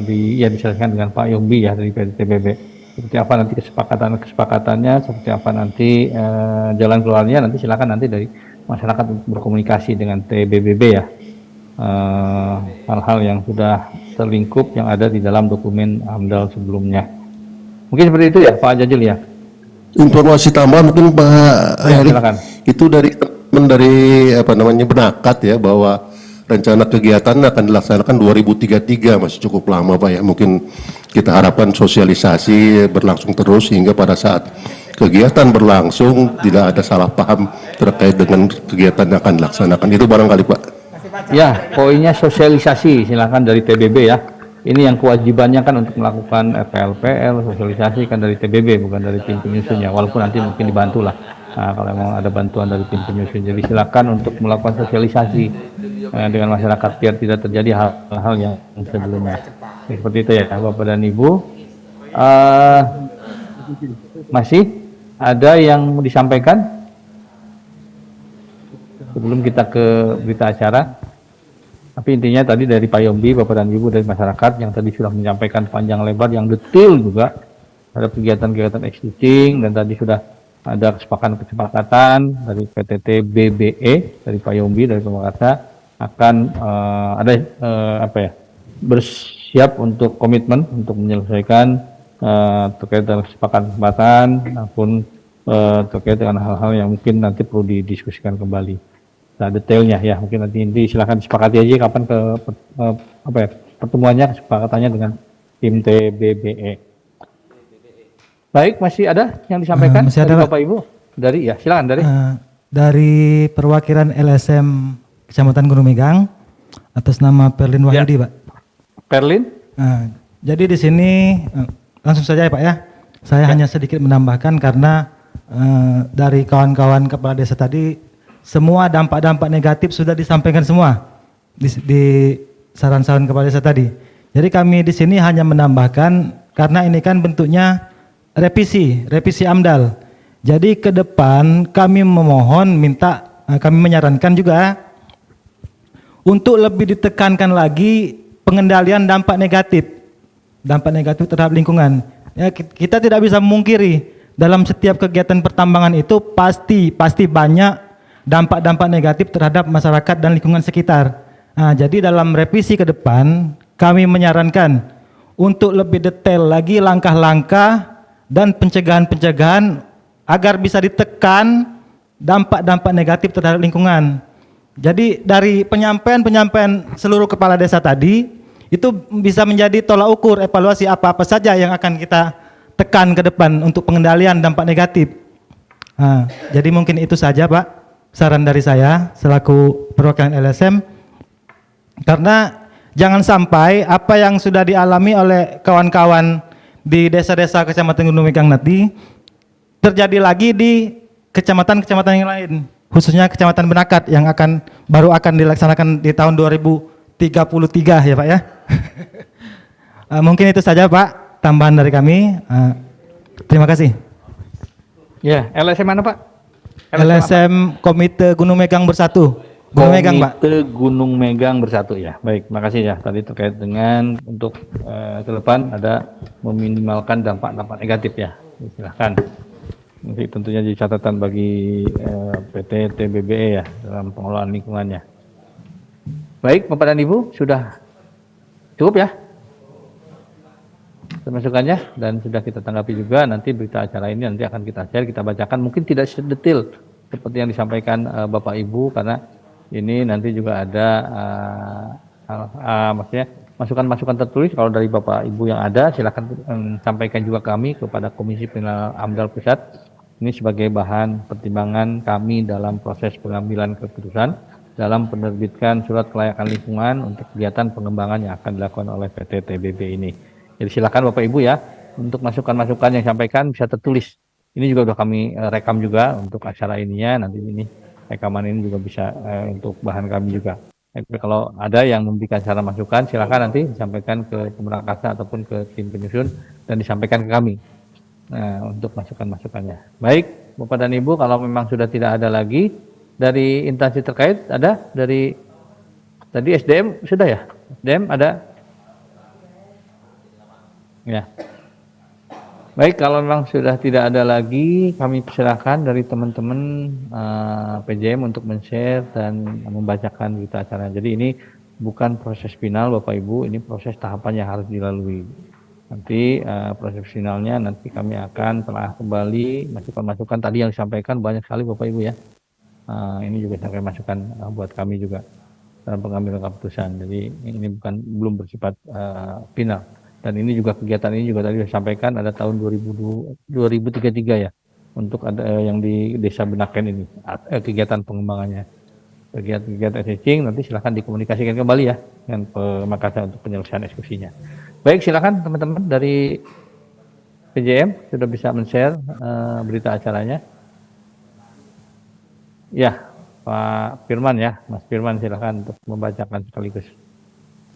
diselesaikan dengan Pak Yombi ya dari PTTBB. Seperti apa nanti kesepakatannya, seperti apa nanti jalan keluarnya, nanti silakan nanti dari masyarakat untuk berkomunikasi dengan TBBB ya. Hal-hal yang sudah terlingkup yang ada di dalam dokumen AMDAL sebelumnya. Mungkin seperti itu ya Pak Jajil ya. Informasi tambahan mungkin Pak Erik, silakan. itu dari teman dari Benakat ya, bahwa rencana kegiatan akan dilaksanakan 2033, masih cukup lama Pak ya. Mungkin kita harapkan sosialisasi berlangsung terus sehingga pada saat kegiatan berlangsung tidak ada salah paham terkait dengan kegiatan yang akan dilaksanakan. Itu barangkali Pak. Ya, poinnya sosialisasi, silakan dari TBB ya. Ini yang kewajibannya kan untuk melakukan FPL, sosialisasi kan dari TBB, bukan dari tim penyusunnya. Walaupun nanti mungkin dibantu lah. Nah, kalau memang ada bantuan dari tim penyusun, jadi silakan untuk melakukan sosialisasi dengan masyarakat biar tidak terjadi hal-hal yang sebelumnya. Seperti itu ya, Bapak dan Ibu. Masih ada yang mau disampaikan sebelum kita ke berita acara? Tapi intinya tadi dari Pak Yombi, Bapak dan Ibu dari masyarakat yang tadi sudah menyampaikan panjang lebar yang detail juga terhadap kegiatan-kegiatan existing, dan tadi sudah ada kesepakatan dari PTT BBE dari Pak Yombi dari Pemakasan akan bersiap untuk komitmen untuk menyelesaikan terkait dengan kesepakatan maupun terkait dengan hal-hal yang mungkin nanti perlu didiskusikan kembali. Nah, detailnya ya mungkin nanti silakan disepakati aja kapan pertemuannya, kesepakatannya dengan tim TBBE. Baik, masih ada yang disampaikan masih dari ada, Bapak Ibu? Dari ya, silakan dari. Dari perwakilan LSM Kecamatan Gunung Megang atas nama Perlin Wahyudi, Pak. Perlin? Jadi di sini langsung saja ya Pak ya. Saya hanya sedikit menambahkan karena dari kawan-kawan kepala desa tadi semua dampak-dampak negatif sudah disampaikan semua di saran-saran kepala desa tadi. Jadi kami di sini hanya menambahkan karena ini kan bentuknya revisi AMDAL. Jadi ke depan kami kami menyarankan juga untuk lebih ditekankan lagi pengendalian dampak negatif terhadap lingkungan. Ya, kita tidak bisa memungkiri dalam setiap kegiatan pertambangan itu pasti banyak dampak-dampak negatif terhadap masyarakat dan lingkungan sekitar. Nah, jadi dalam revisi ke depan kami menyarankan untuk lebih detail lagi langkah-langkah dan pencegahan agar bisa ditekan dampak-dampak negatif terhadap lingkungan. Jadi dari penyampaian seluruh kepala desa tadi itu bisa menjadi tolak ukur evaluasi apa-apa saja yang akan kita tekan ke depan untuk pengendalian dampak negatif. Nah, jadi mungkin itu saja Pak saran dari saya selaku perwakilan LSM, karena jangan sampai apa yang sudah dialami oleh kawan-kawan di desa-desa Kecamatan Gunung Megang nanti terjadi lagi di kecamatan-kecamatan yang lain, khususnya Kecamatan Benakat yang baru akan dilaksanakan di tahun 2033 ya Pak ya. Mungkin itu saja Pak tambahan dari kami. Terima kasih. Ya, LSM mana Pak? LSM Komite Gunung Megang Bersatu. Gunung Megang Pak. Komite Gunung Megang Bersatu ya. Baik, makasih ya tadi terkait dengan untuk ke depan ada meminimalkan dampak-dampak negatif ya. Silahkan. Nanti tentunya jadi catatan bagi PT TBBE ya dalam pengelolaan lingkungannya. Baik, Bapak dan Ibu sudah cukup ya masukannya, dan sudah kita tanggapi juga. Nanti berita acara ini nanti akan kita share, kita bacakan, mungkin tidak sedetail seperti yang disampaikan Bapak Ibu, karena ini nanti juga ada maksudnya masukan-masukan tertulis. Kalau dari Bapak Ibu yang ada silakan sampaikan juga kami kepada Komisi Penilaian AMDAL Pusat. Ini sebagai bahan pertimbangan kami dalam proses pengambilan keputusan dalam penerbitkan surat kelayakan lingkungan untuk kegiatan pengembangan yang akan dilakukan oleh PT TBB ini. Jadi silakan Bapak Ibu ya, untuk masukan-masukan yang disampaikan bisa tertulis. Ini juga sudah kami rekam juga untuk acara ininya, nanti ini rekaman ini juga bisa untuk bahan kami juga. Tapi kalau ada yang memberikan saran masukan, silakan nanti disampaikan ke Pemakasan ataupun ke tim penyusun dan disampaikan ke kami. untuk masukan-masukannya. Baik, Bapak dan Ibu, kalau memang sudah tidak ada lagi dari instansi terkait, ada dari tadi SDM sudah ya? SDM ada? Ya. Baik, kalau memang sudah tidak ada lagi, kami persilakan dari teman-teman PJM untuk men-share dan membacakan berita acara. Jadi ini bukan proses final Bapak Ibu, ini proses tahapan yang harus dilalui. Nanti proses finalnya nanti kami akan telah kembali masukan-masukan tadi yang disampaikan banyak sekali Bapak Ibu ya. Ini juga sampai masukan buat kami juga dalam pengambilan keputusan. Jadi ini belum bersifat final. Dan ini juga kegiatan ini juga tadi disampaikan ada tahun 2033 ya untuk ada yang di Desa Benaken ini kegiatan pengembangannya. Kegiatan assessing nanti silahkan dikomunikasikan kembali ya dengan Makassar untuk penyelesaian eksekusinya. Baik, silakan teman-teman dari PJM sudah bisa men-share berita acaranya. Ya, Pak Firman ya, Mas Firman silakan untuk membacakan sekaligus.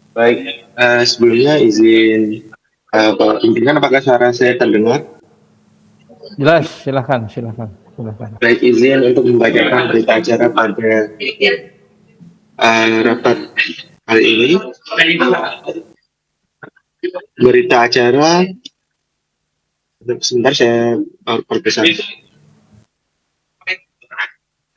Baik, sebelumnya izin Pak Pimpinan, apakah suara saya terdengar? Jelas, silakan. Baik, izin untuk membacakan berita acara pada rapat kali ini. Berita acara, sebentar saya perpesan.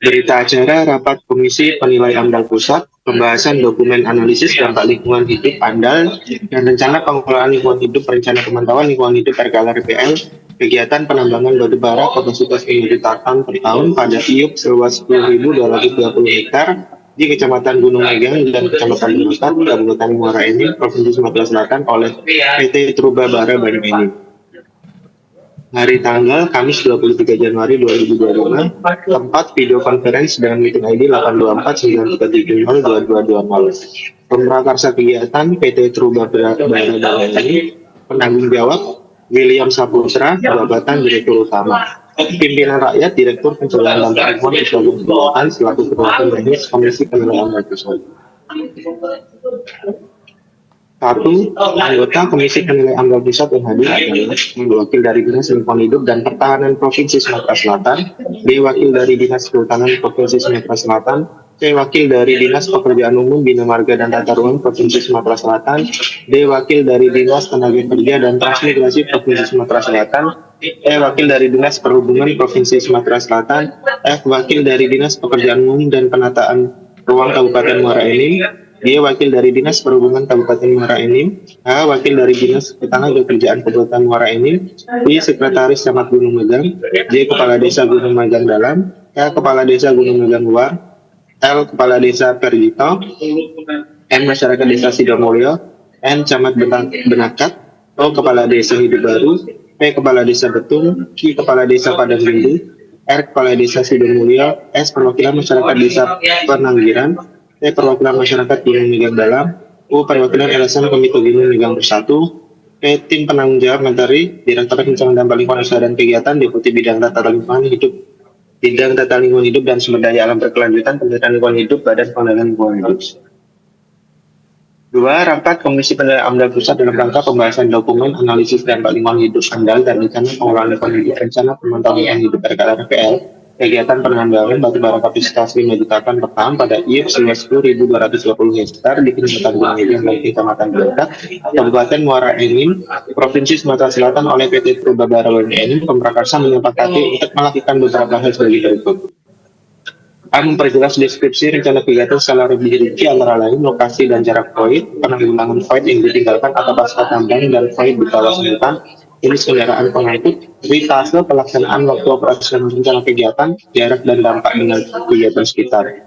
Berita acara rapat Komisi Penilai AMDAL Pusat, pembahasan dokumen analisis dampak lingkungan hidup AMDAL dan rencana pengelolaan lingkungan hidup, rencana pemantauan lingkungan hidup RKLRPL, kegiatan penambangan batu bara kapasitas 5 juta ton per tahun pada IUP seluas 10.220 hektar di Kecamatan Gunung Megang dan Kecamatan Benakat, Kabupaten Muara Enim, Provinsi Sumatera Selatan oleh PT Truba Bara Banyu Enim. Hari tanggal Kamis 23 Januari 2025, tempat video conference dengan meeting ID 824-937-2220. Pemrakarsa kegiatan PT Truba Bara Banyu Enim, penanggung jawab William Saputra, jabatan Direktur Utama. Pimpinan rakyat, Direktur Pencegahan Dampak Lingkungan Ketua Kegiatan selaku Ketua Teknis Komisi Penilaian Pusat. 1. Anggota Komisi Penilai AMDAL Pusat yang hadir adalah wakil dari Dinas Lingkungan Hidup dan Pertahanan Provinsi Sumatera Selatan, B. Wakil dari Dinas Kehutanan Provinsi Sumatera Selatan, C. Wakil dari Dinas Pekerjaan Umum, Bina Marga dan Tata Ruang Provinsi Sumatera Selatan, D. Wakil dari Dinas Tenaga Kerja dan Transmigrasi Provinsi Sumatera Selatan, E. Wakil dari Dinas Perhubungan Provinsi Sumatera Selatan, F. Wakil dari Dinas Pekerjaan Umum dan Penataan Ruang Kabupaten Muara Enim, Dia wakil dari Dinas Perhubungan Kabupaten Muara Enim, H wakil dari Dinas Ketenagakerjaan Kabupaten Muara Enim, I Sekretaris Camat Gunung Megang, J Kepala Desa Gunung Megang Dalam, K Kepala Desa Gunung Megang Luar, L Kepala Desa Perjito, M Masyarakat Desa Sidomulyo, N Camat Benakat, O Kepala Desa Hidup Baru, P Kepala Desa Betung, Q Kepala Desa Padang Rindu, R Kepala Desa Sidomulyo, S Perwakilan Masyarakat Desa Penanggiran, T Perwakilan Masyarakat Gunung Megang Dalam, U Perwakilan LSM Komite Gunung Megang Bersatu, P Tim Penanggung Jawab Menteri, Direktorat Pencegahan Dampak Lingkungan Usaha dan Kegiatan, Deputi Bidang Tata Lingkungan Hidup, Bidang Tata Lingkungan Hidup dan Sumber Daya Alam Berkelanjutan, Penelitian Lingkungan Hidup, Badan Pengendalian Lingkungan Hidup. 2. Rapat Komisi Penilai AMDAL Pusat dalam rangka pembahasan dokumen analisis dampak lingkungan hidup AMDAL dan rencana pengelolaan lingkungan hidup, rencana pemantauan lingkungan hidup RKLRPL, kegiatan penambangan batu bara kapasitas 5 juta ton per tahun pada IUP seluas 10.220 hektar di Kecamatan Gunung Megang dan Kecamatan Benakat, Kabupaten Muara Enim, Provinsi Sumatera Selatan oleh PT Truba Bara Banyu Enim. Pemrakarsa menyepakati untuk melakukan beberapa hal sebagai berikut. A. Memperjelas deskripsi rencana kegiatan secara lebih rinci antara lain lokasi dan jarak void, penanggulangan void yang ditinggalkan atau pasca tambang dan void di kawasan hutan, jenis kendaraan pengangkut, ritase pelaksanaan waktu operasional rencana kegiatan, jarak dan dampak dengan kegiatan sekitar.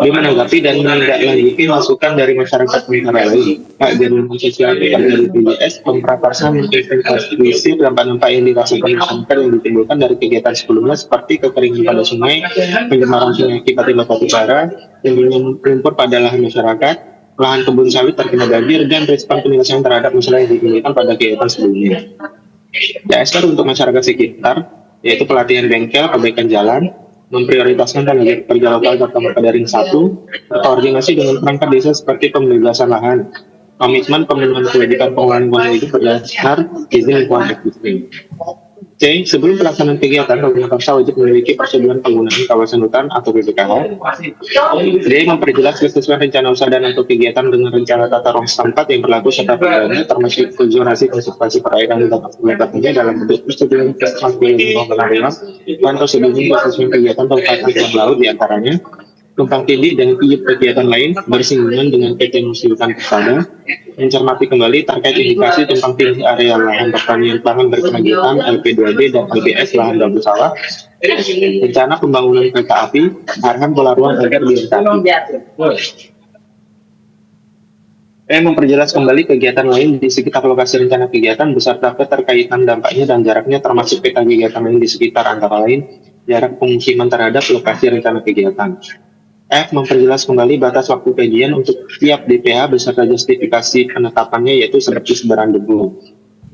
Dia menanggapi dan menindaklanjuti masukan dari masyarakat negara lain. Jaminan sosial dari BPJS, Pemrakarsa menginventarisir dampak-dampak yang dirasakan masyarakat yang ditimbulkan dari kegiatan sebelumnya seperti kekeringan pada sungai, pencemaran sungai akibat limbah batu bara, yang melumpur pada lahan masyarakat, lahan kebun sawit terkena banjir, dan respon penyelesaian terhadap masalah yang ditimbulkan pada kegiatan sebelumnya. CSR untuk masyarakat sekitar, yaitu pelatihan bengkel, perbaikan jalan, memprioritaskan tenaga kerja lokal serta Ring 1, berkoordinasi dengan perangkat desa seperti pembebasan lahan, komitmen pemenuhan kewajiban pengelolaan lingkungan hidup berdasar izin lingkungan existing. C. Sebelum pelaksanaan kegiatan, pemerintah wajib memiliki persetujuan penggunaan kawasan hutan atau BPKH. D. Memperjelas kesesuaian rencana usaha dan atau kegiatan dengan rencana tata ruang setempat yang berlaku serta peraturannya, termasuk zonasi konservasi perairan dan aktivitasnya dalam bentuk persetujuan kesesuaian lingkungan atau sebelumnya kesesuaian kegiatan tempat yang laut diantaranya tumpang tindih dan kegiatan lain bersinggungan dengan PT Musliman Persada, mencermati kembali terkait indikasi tumpang tindih area lahan pertanian pangan berkelanjutan LP2B dan LBS lahan gambut sawah, rencana pembangunan kereta api, arahan pola ruang agar dilengkapi. Memperjelas kembali kegiatan lain di sekitar lokasi rencana kegiatan beserta keterkaitan dampaknya dan jaraknya termasuk peta kegiatan lain di sekitar antara lain jarak pemukiman terhadap lokasi rencana kegiatan. F. Memperjelas kembali batas waktu kajian untuk tiap DPH beserta justifikasi penetapannya yaitu seperti sebaran debu.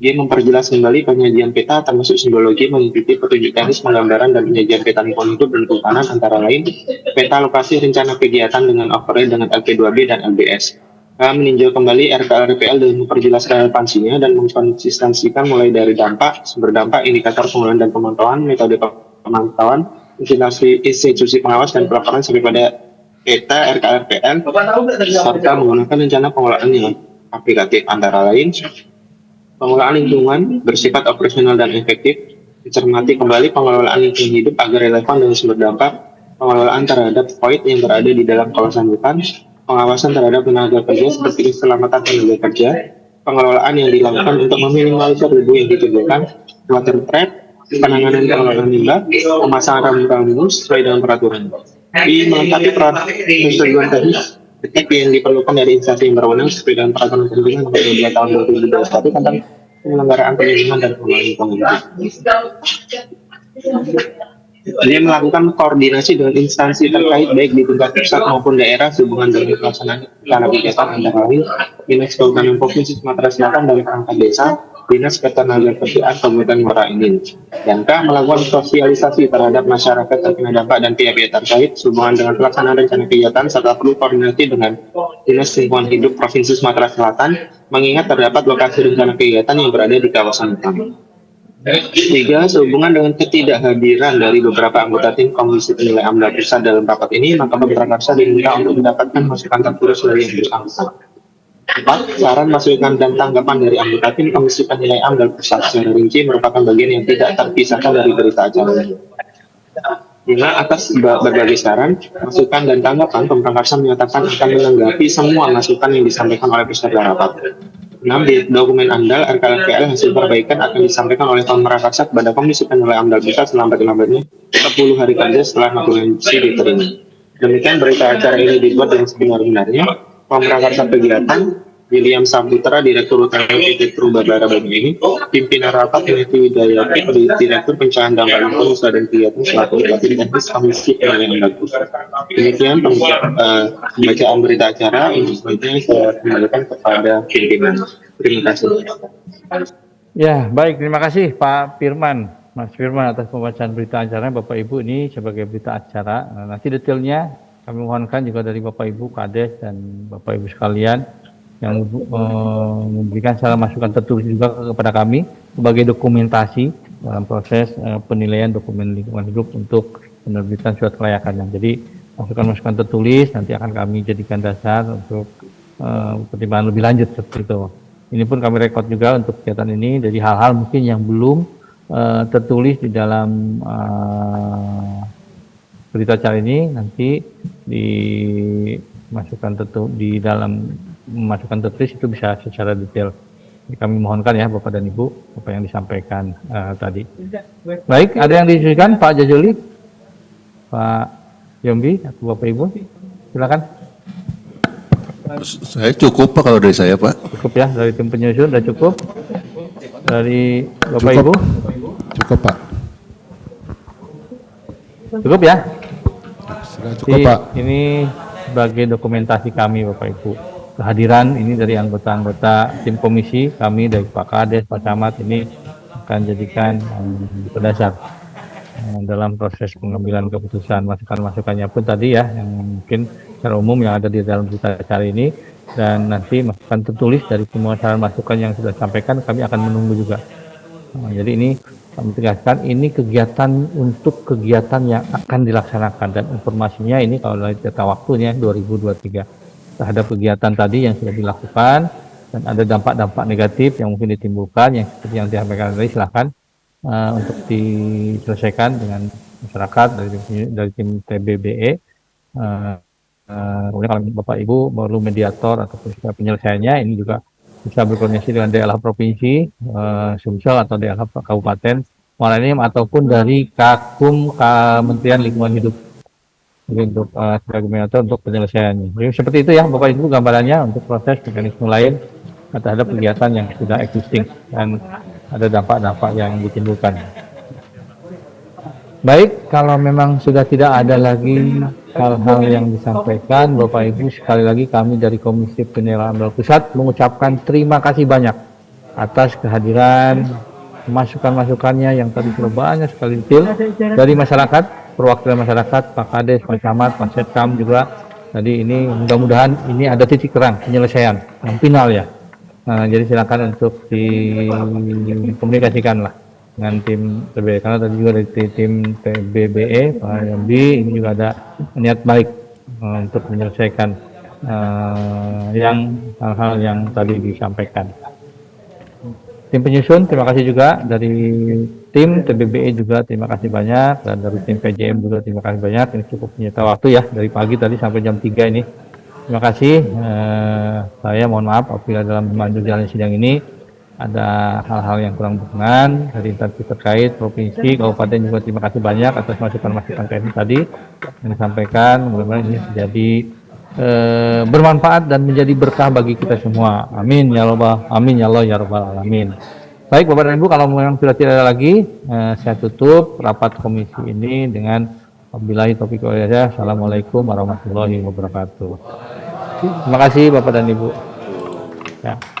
G. Memperjelas kembali penyajian peta termasuk simbologi mengikuti petunjuk teknis penggambaran dan penyajian peta lingkungan hidup dan kehutanan antara lain peta lokasi rencana kegiatan dengan overlay dengan LP2B dan LBS. Meninjau kembali RKRPL dan memperjelas relevansinya dan mengkonsistensikan mulai dari dampak, sumber dampak, indikator pengelolaan dan pemantauan, metode pemantauan, institusi pengawas dan pelaporan sampai pada peta RKRPL serta menggunakan rencana pengelolaan yang aplikatif antara lain pengelolaan lingkungan bersifat operasional dan efektif, mencermati kembali pengelolaan lingkungan hidup agar relevan dengan sumber dampak, pengelolaan terhadap void yang berada di dalam kawasan hutan, pengawasan terhadap tenaga kerja seperti keselamatan tenaga kerja, pengelolaan yang dilakukan untuk meminimalisir debu yang ditimbulkan, water trap, penanganan pengelolaan limbah, pemasangan rambu-rambu sesuai dengan peraturan. Melengkapi persetujuan teknis yang diperlukan dari instansi yang berwenang sesuai dengan peraturan pemerintah nomor 22 tahun 2021 tentang penyelenggaraan perlindungan dan pengelolaan lingkungan. Dia melakukan koordinasi dengan instansi terkait baik di tingkat pusat maupun daerah sehubungan dengan pelaksanaan rencana kegiatan antara lain Dinas Kehutanan Provinsi Sumatera Selatan dan perangkat desa, Dinas Ketenagakerjaan Kabupaten Muara Enim. Dan K. Melakukan sosialisasi terhadap masyarakat terkena dampak dan pihak-pihak terkait sehubungan dengan pelaksanaan rencana kegiatan serta perlu koordinasi dengan Dinas Lingkungan Hidup Provinsi Sumatera Selatan mengingat terdapat lokasi rencana kegiatan yang berada di kawasan hutan. 3. Sehubungan dengan ketidakhadiran dari beberapa anggota tim Komisi Penilai AMDAL Pusat dalam rapat ini, maka Prakarsa diminta untuk mendapatkan masukan tertulis dari yang bersangkutan. 4. Saran, masukan, dan tanggapan dari anggota tim Komisi Penilai AMDAL Pusat secara rinci merupakan bagian yang tidak terpisahkan dari berita acara ini. 5. Atas berbagai saran, masukan, dan tanggapan, Prakarsa menyatakan akan menanggapi semua masukan yang disampaikan oleh peserta rapat. 6. Di dokumen AMDAL RKRPL hasil perbaikan akan disampaikan oleh Prakarsa kepada Komisi Penilai AMDAL Pusat selambat-lambatnya 40 hari kerja setelah notifikasi diterima. Demikian berita acara ini dibuat dengan sebenar-benarnya. Prakarsa kegiatan William Saputra, Direktur Utama PT Trubabara Banyuwangi, pimpinan rapat Menevi Widayati, Direktur Pencerahan Dampak Lingkungan Usaha dan Kegiatan selaku Pelatih Teknis Komisi Penilai AMDAL Pusat. Demikian pembacaan berita acara. Ini selanjutnya saya kembalikan kepada pimpinan. Terima kasih. Ya, baik. Terima kasih Pak Firman, Mas Firman atas pembacaan berita acara. Bapak Ibu, ini sebagai berita acara. Nanti detailnya kami mohonkan juga dari Bapak Ibu Kades dan Bapak Ibu sekalian yang memberikan saran masukan tertulis juga kepada kami sebagai dokumentasi dalam proses penilaian dokumen lingkungan hidup untuk penerbitan surat kelayakannya. Jadi masukan-masukan tertulis nanti akan kami jadikan dasar untuk pertimbangan lebih lanjut seperti itu. Ini pun kami rekod juga untuk kegiatan ini. Jadi hal-hal mungkin yang belum tertulis di dalam berita acara ini nanti dimasukkan di dalam masukan tertulis itu bisa secara detail. Jadi kami mohonkan ya Bapak dan Ibu apa yang disampaikan tadi. Baik, ada yang disusulkan Pak Jajuli, Pak Yombi, atau Bapak Ibu, silakan. Saya cukup Pak kalau dari saya Pak. Cukup ya, dari tim penyusun sudah cukup. Dari Bapak Cukup. Ibu? Cukup Pak. Cukup ya? Sudah cukup Pak. Ini sebagai dokumentasi kami Bapak Ibu. Kehadiran ini dari anggota-anggota tim komisi kami dari Pak Kades, Pak Camat ini akan jadikan berdasar dalam proses pengambilan keputusan. Masukan-masukannya pun tadi ya yang mungkin secara umum yang ada di dalam berita acara ini dan nanti masukan tertulis dari semua saran masukan yang sudah disampaikan kami akan menunggu juga. Jadi ini kami tegaskan ini kegiatan untuk kegiatan yang akan dilaksanakan dan informasinya ini kalau dari data waktunya 2023 terhadap kegiatan tadi yang sudah dilakukan dan ada dampak-dampak negatif yang mungkin ditimbulkan yang seperti yang disampaikan tadi silahkan untuk diselesaikan dengan masyarakat dari tim TBBE. Kemudian kalau Bapak Ibu perlu mediator ataupun penyelesaiannya ini juga bisa berkoordinasi dengan daerah provinsi, Sumsel atau daerah kabupaten Muara Enim ataupun dari Kementerian Lingkungan Hidup untuk sebagai mediator untuk penyelesaiannya. Jadi seperti itu ya Bapak Ibu gambarannya untuk proses mekanisme lain terhadap kegiatan yang sudah existing dan ada dampak-dampak yang ditimbulkan. Baik, kalau memang sudah tidak ada lagi hal-hal yang disampaikan, Bapak Ibu sekali lagi kami dari Komisi Penilaian AMDAL Pusat mengucapkan terima kasih banyak atas kehadiran masukan-masukannya yang tadi sudah banyak sekali detail dari masyarakat, perwakilan masyarakat, Pak Kades, Pak Camat, Pak Setkam juga. Tadi ini mudah-mudahan ini ada titik terang penyelesaian yang final ya. Jadi silakan untuk dikomunikasikan lah dengan tim TBBE karena tadi juga dari tim TBBE Pak Yambi ini juga ada niat baik untuk menyelesaikan yang hal-hal yang tadi disampaikan. Tim penyusun terima kasih juga dari tim TBBE juga terima kasih banyak dan dari tim PJM juga terima kasih banyak. Ini cukup menyita waktu ya dari pagi tadi sampai jam 3 ini. Terima kasih. Saya mohon maaf apabila dalam memandu jalan sidang ini ada hal-hal yang kurang berkenan dari instansi terkait, provinsi, kabupaten juga terima kasih banyak atas masukan-masukan teknis tadi yang disampaikan. Mudah-mudahan ini menjadi bermanfaat dan menjadi berkah bagi kita semua. Amin ya Allah, amin ya Allah ya Rabbal alamin. Baik Bapak dan Ibu, kalau memang sudah tidak ada lagi, saya tutup rapat komisi ini dengan wabillahi taufiq wal hidayah. Assalamualaikum warahmatullahi wabarakatuh. Terima kasih Bapak dan Ibu. Ya.